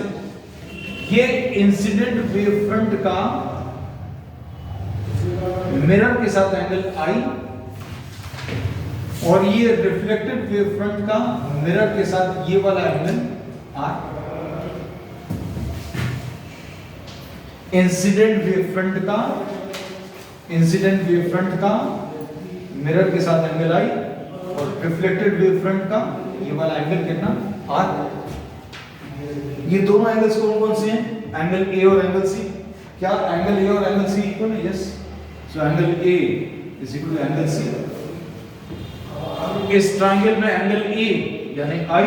ये इंसिडेंट वेव फ्रंट का मिरर के साथ एंगल I, और ये रिफ्लेक्टेड वेव फ्रंट का मिरर के साथ ये वाला angle R। Incident wave front का मिरर के साथ एंगल I, और रिफ्लेक्टेड वेव फ्रंट का ये वाला एंगल कितना? R। ये दोनों एंगल्स कौन कौन से हैं? एंगल A और एंगल C। क्या एंगल A और एंगल C इक्वल है? Yes. So angle A is equal to angle C। इस ट्रायंगल में एंगल A यानी I,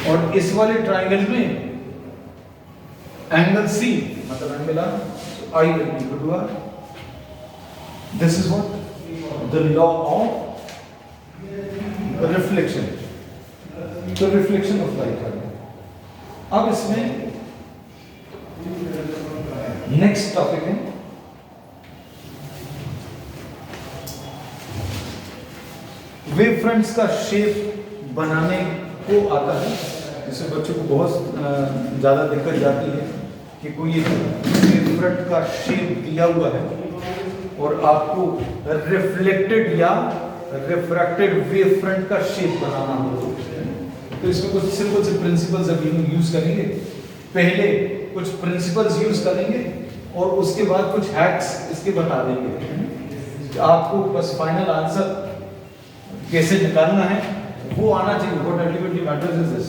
और इस वाले ट्राइंगल में एंगल C मतलब angle R, so I will be equal to R. This is what the law of reflection, the reflection of light. अब इसमें नेक्स्ट टॉपिक है वेव फ्रंट्स का शेप बनाने को आता है, जिससे बच्चों को बहुत ज़्यादा दिक्कत जाती है कि कोई वेव फ्रंट का शेप दिया हुआ है और आपको रिफ्लेक्टेड या रिफ्रैक्टेड वेव फ्रंट का शेप बनाना हो। तो इसमें कुछ सिंपल से प्रिंसिपल्स अभी हम यूज करेंगे। पहले कुछ प्रिंसिपल्स यूज करेंगे और उसके बाद कुछ हैक्स इसके बता देंगे। आपको बस फाइनल आंसर कैसे निकालना है वो आना चाहिए। What ultimately matters is this.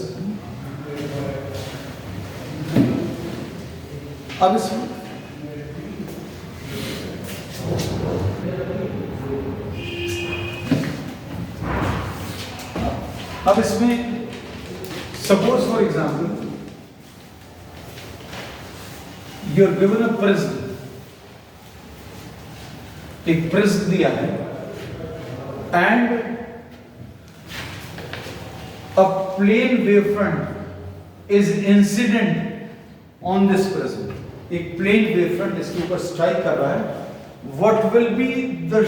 अब इसमें suppose for example you are given a prism, एक प्रिज्म दिया है and a plane wavefront is incident on this prism. एक plane wavefront इसके ऊपर strike कर रहा है. What will be the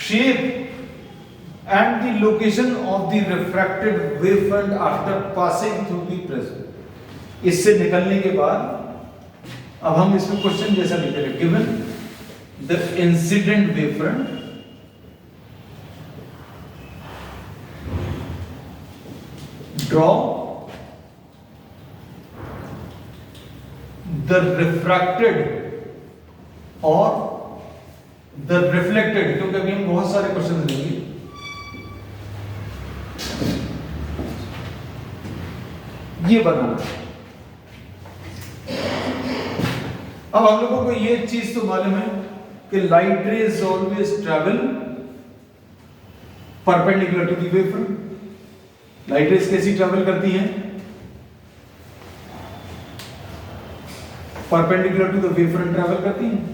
shape and the location of the refracted wavefront after passing through the prism? इससे निकलने के बाद अब हम इसमें क्वेश्चन जैसा लिख रहे हैं, given the incident wavefront draw the refracted or the reflected, क्योंकि अभी हम बहुत सारे क्वेश्चन लेंगे। ये बनाना। अब हम लोगों को ये चीज तो मालूम है कि light rays always travel perpendicular to the wavefront. Light rays कैसी ट्रेवल करती हैं? Perpendicular to the wavefront travel करती हैं।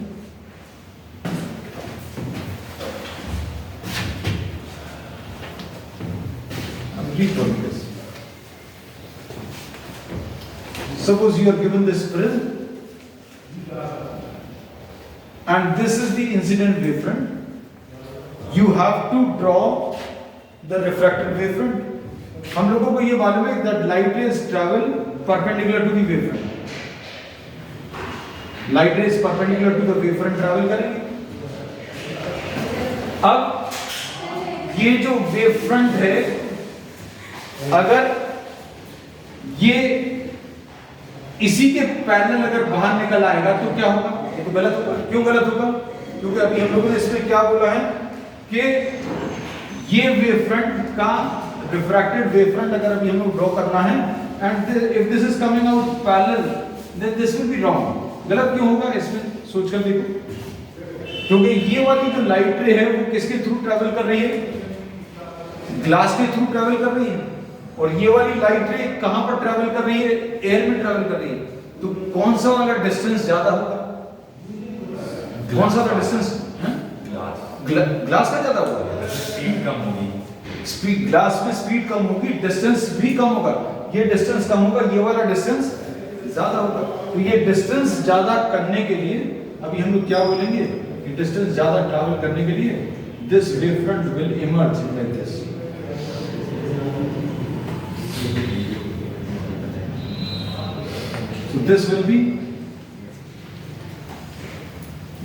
Suppose you are given this prism and this is the incident wavefront. You have to draw the refracted wavefront. हम लोगों को ये मालूम है that light rays travel perpendicular to the wavefront. Light rays perpendicular to the wavefront travel करेंगे। अब ये जो wavefront है, अगर ये इसी के पैरेलल अगर बाहर निकल आएगा तो क्या होगा? ये तो गलत होगा। क्यों गलत होगा? क्योंकि अभी हम लोगों ने इसमें क्या बोला है कि ये wavefront का refracted wavefront अगर अभी हमें ड्रॉ करना है and if this is coming out parallel then this will be wrong. गलत क्यों होगा? इसमें सोचकर देखो। क्योंकि ये वाली जो लाइट रे है वो किसके थ्रू ट्रैवल कर रही है? ग्लास के थ्रू ट्रैवल कर रही है। और ये वाली लाइट रे कहां पर ट्रैवल कर रही है? एयर में ट्रैवल कर रही है। तो कौन सा वाला डिस्टेंस ज्यादा होगा? कौन सा वाला डिस्टेंस? ग्लास का ज्यादा होगा। स्पीड कम होगी। स्पीड ग्लास में स्पीड कम होगी, डिस्टेंस भी कम होगा। ये डिस्टेंस कम होगा, ये वाला डिस्टेंस ज्यादा होगा। तो ये डिस्टेंस ज्यादा करने के लिए अभी हम लोग क्या बोलेंगे कि डिस्टेंस ज्यादा ट्रैवल करने के लिए this wavefront will emerge like this. So this will be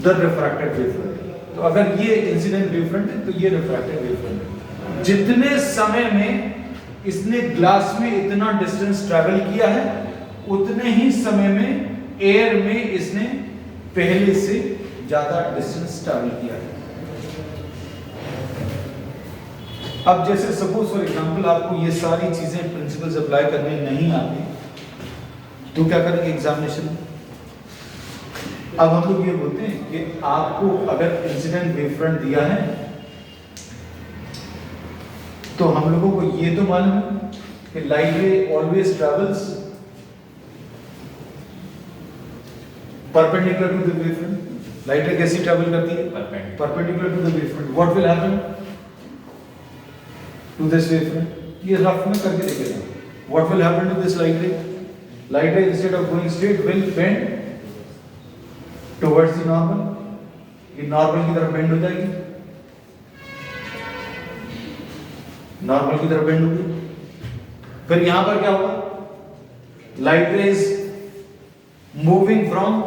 the refracted wavefront. तो अगर ये इंसिडेंट वेवफ्रंट है तो ये रिफ्रैक्टेड वेवफ्रंट है। जितने समय में इसने ग्लास में इतना डिस्टेंस ट्रैवल किया है उतने ही समय में एयर में इसने पहले से ज्यादा डिस्टेंस ट्रैवल किया है। अब जैसे सपोज फॉर एग्जांपल आपको ये सारी चीजें प्रिंसिपल्स अप्लाई करने नहीं आती तो क्या करेंगे एग्जामिनेशन में? अब हम लोग ये बोलते हैं कि आपको अगर इंसिडेंट वेवफ्रंट दिया है तो हम लोगों को ये तो मालूम है कि light ray always travels perpendicular to the wavefront. Light ray कैसी ट्रेवल करती है? Perpendicular to the wavefront. What will happen to this wavefront? ये रफ में करके देखेगा। What will happen to this light ray? Light ray instead of going straight will bend towards the normal. ये normal की तरफ bend हो जाएगी, normal की तरफ बेंड होगी। फिर यहां पर क्या होगा? Light ray is moving from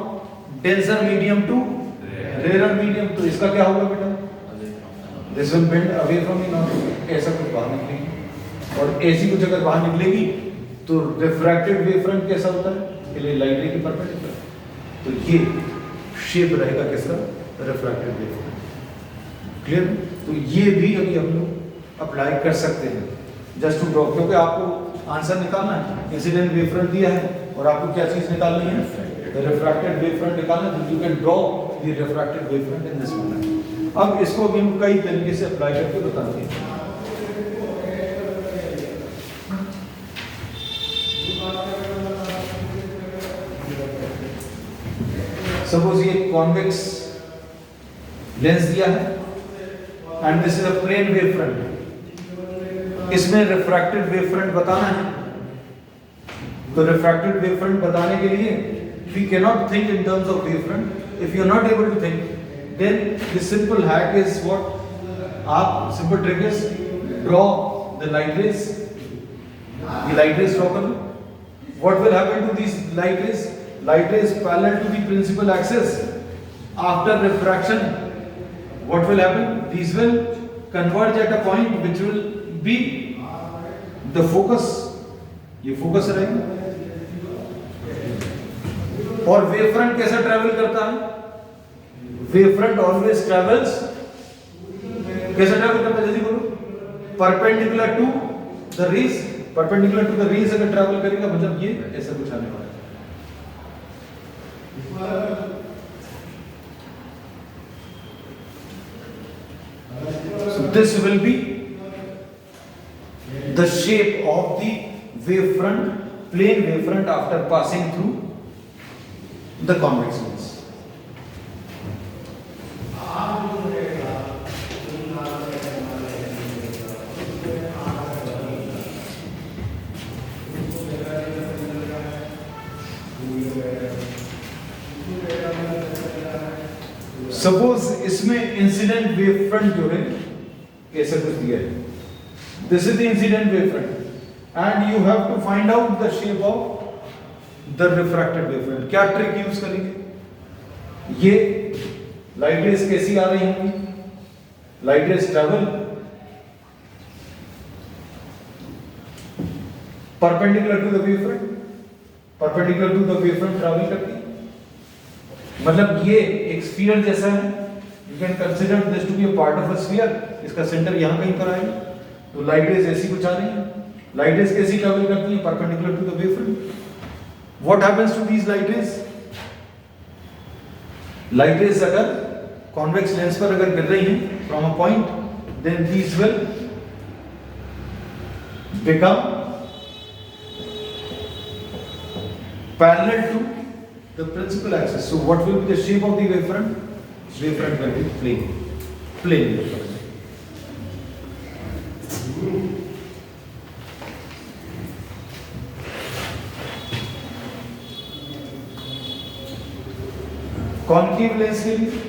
denser medium to rare medium, तो इसका क्या होगा बेटा? This will bend away from the normal. ऐसा कुछ बाहर निकलेगी, और ऐसी कुछ अगर बाहर निकलेगी तो रिफ्रैक्टेड वेव फ्रंट कैसा होता है? के लिए लाइट रे की परपेंडिकुलर। तो ये शेप रहेगा किसका? Refracted wave front. क्लियर? तो ये भी अभी हम लोग अप्लाई कर सकते हैं जस्ट टू ड्रॉ, क्योंकि आपको आंसर निकालना है। इंसिडेंट वेव फ्रंट दिया है और आपको क्या चीज निकालनी है? रिफ्रैक्टेड वेव फ्रंट निकालना है। You can draw the refracted wave front in this manner. अब इसको भी हम कई तरीके से अप्लाई करके बताते हैं। सपोज ये कॉन्वेक्स लेंस दिया है and this is a plane wave front. इसमें रिफ्रैक्टेड वेव फ्रंट बताना है, तो रिफ्रैक्टेड वेव फ्रंट बताने के लिए we can not think in terms of wave front. If you are not able to think, then the simple hack is what? आप simple trick is draw the light rays. ये light rays draw कर लो। What will happen to this light rays? Light rays parallel to the principal axis. After refraction, what will happen? These will converge at a point which will be the focus. ये focus रहेगा। और wave front कैसा travel करता है? Wave front always travels कैसा travel करता है? जल्दी बोलो। Perpendicular to the rays. Perpendicular to the rays अगर travel करेगा मतलब ये ऐसा कुछ आने वाला है। So this will be the shape of the wavefront, plane wavefront after passing through the convex lens. Suppose इसमें इंसिडेंट वेव फ्रंट जो है कैसे कुछ दिया है, this is the incident wave front and you have to find out the shape of the refracted wave front. क्या trick use करेंगे? ये लाइट रेज कैसी आ रही होंगी? Light rays travel perpendicular to the wave front, perpendicular to the wave front travel करती है। मतलब ये एक स्फीयर जैसा है। You can consider this to be a part of a sphere. इसका सेंटर यहां कहीं पर आएगा, तो लाइट रेज ऐसी कुछ आ रही है। लाइट रेज कैसी ट्रैवल करती है? Perpendicular to the wave front. What happens to these light rays? Light rays अगर कॉन्वेक्स लेंस पर अगर गिर रही हैं from a point, then these will become parallel to the principal axis. So what will be the shape of the wavefront? Wavefront will be plane. Plane wavefront. Concave lens के लिए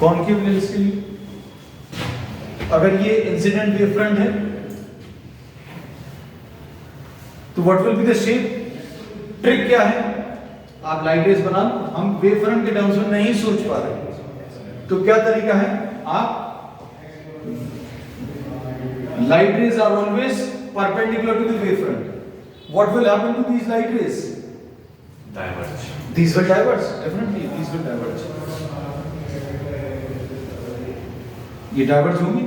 concave lens के लिए अगर ये incident wave front है तो what will be the shape? Trick क्या है? आप लाइट रेज बना लो। हम वेव फ्रंट के टर्म्स में नहीं सोच पा रहे, तो क्या तरीका है? आप light rays are always perpendicular to the wave front. What will happen to these light rays? Diverge. These will diverge. Definitely, these will diverge. ये डाइवर्ज होगी।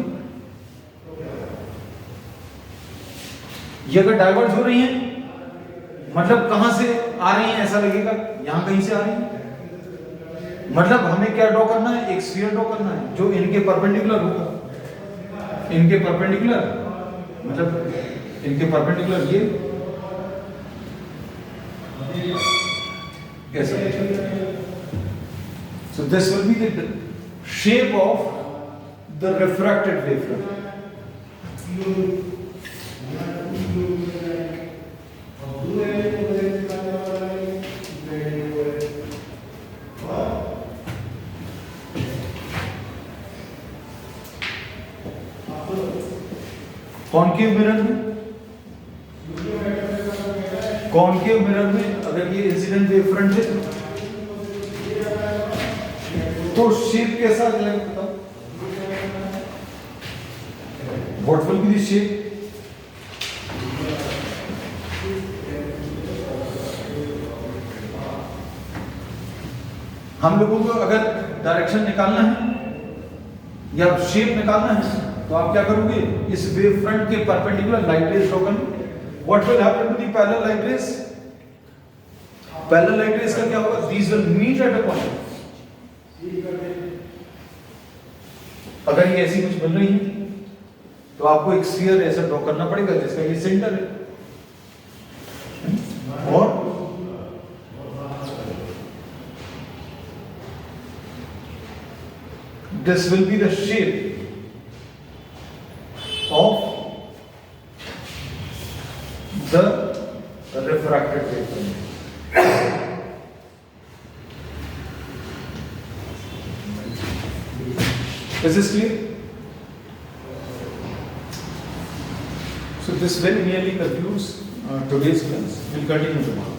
ये अगर डाइवर्ज हो रही हैं मतलब कहां से आ रही हैं, ऐसा लगेगा यहां कहीं से आ रही हैं। मतलब हमें क्या ड्रॉ करना है, एक स्फीयर ड्रॉ करना है जो इनके परपेंडिकुलर होगा, इनके परपेंडिकुलर, मतलब इनके परपेंडिकुलर ये ऐसा। So this will be the shape of the refracted wavefront. Concave mirror में, कॉनकेव मिरर में अगर ये इंसिडेंट वेव फ्रंट है तो शेप कैसा लगेगा बताओ, what will be the shape. हम लोगों को अगर डायरेक्शन निकालना है या शेप निकालना है तो आप क्या करोगे, इस वेव फ्रंट के परपेंडिकुलर लाइट रेज ड्रॉ करोगे। What will happen to the parallel light rays, parallel light rays का क्या होगा, these will meet at a point. अगर ये ऐसी कुछ बन रही है तो आपको एक स्फीयर ऐसा ड्रॉ करना पड़ेगा जिसका ये सेंटर है, और this will be the shape of the refracted wave. Is this clear? So this very nearly concludes today's class. We'll continue tomorrow.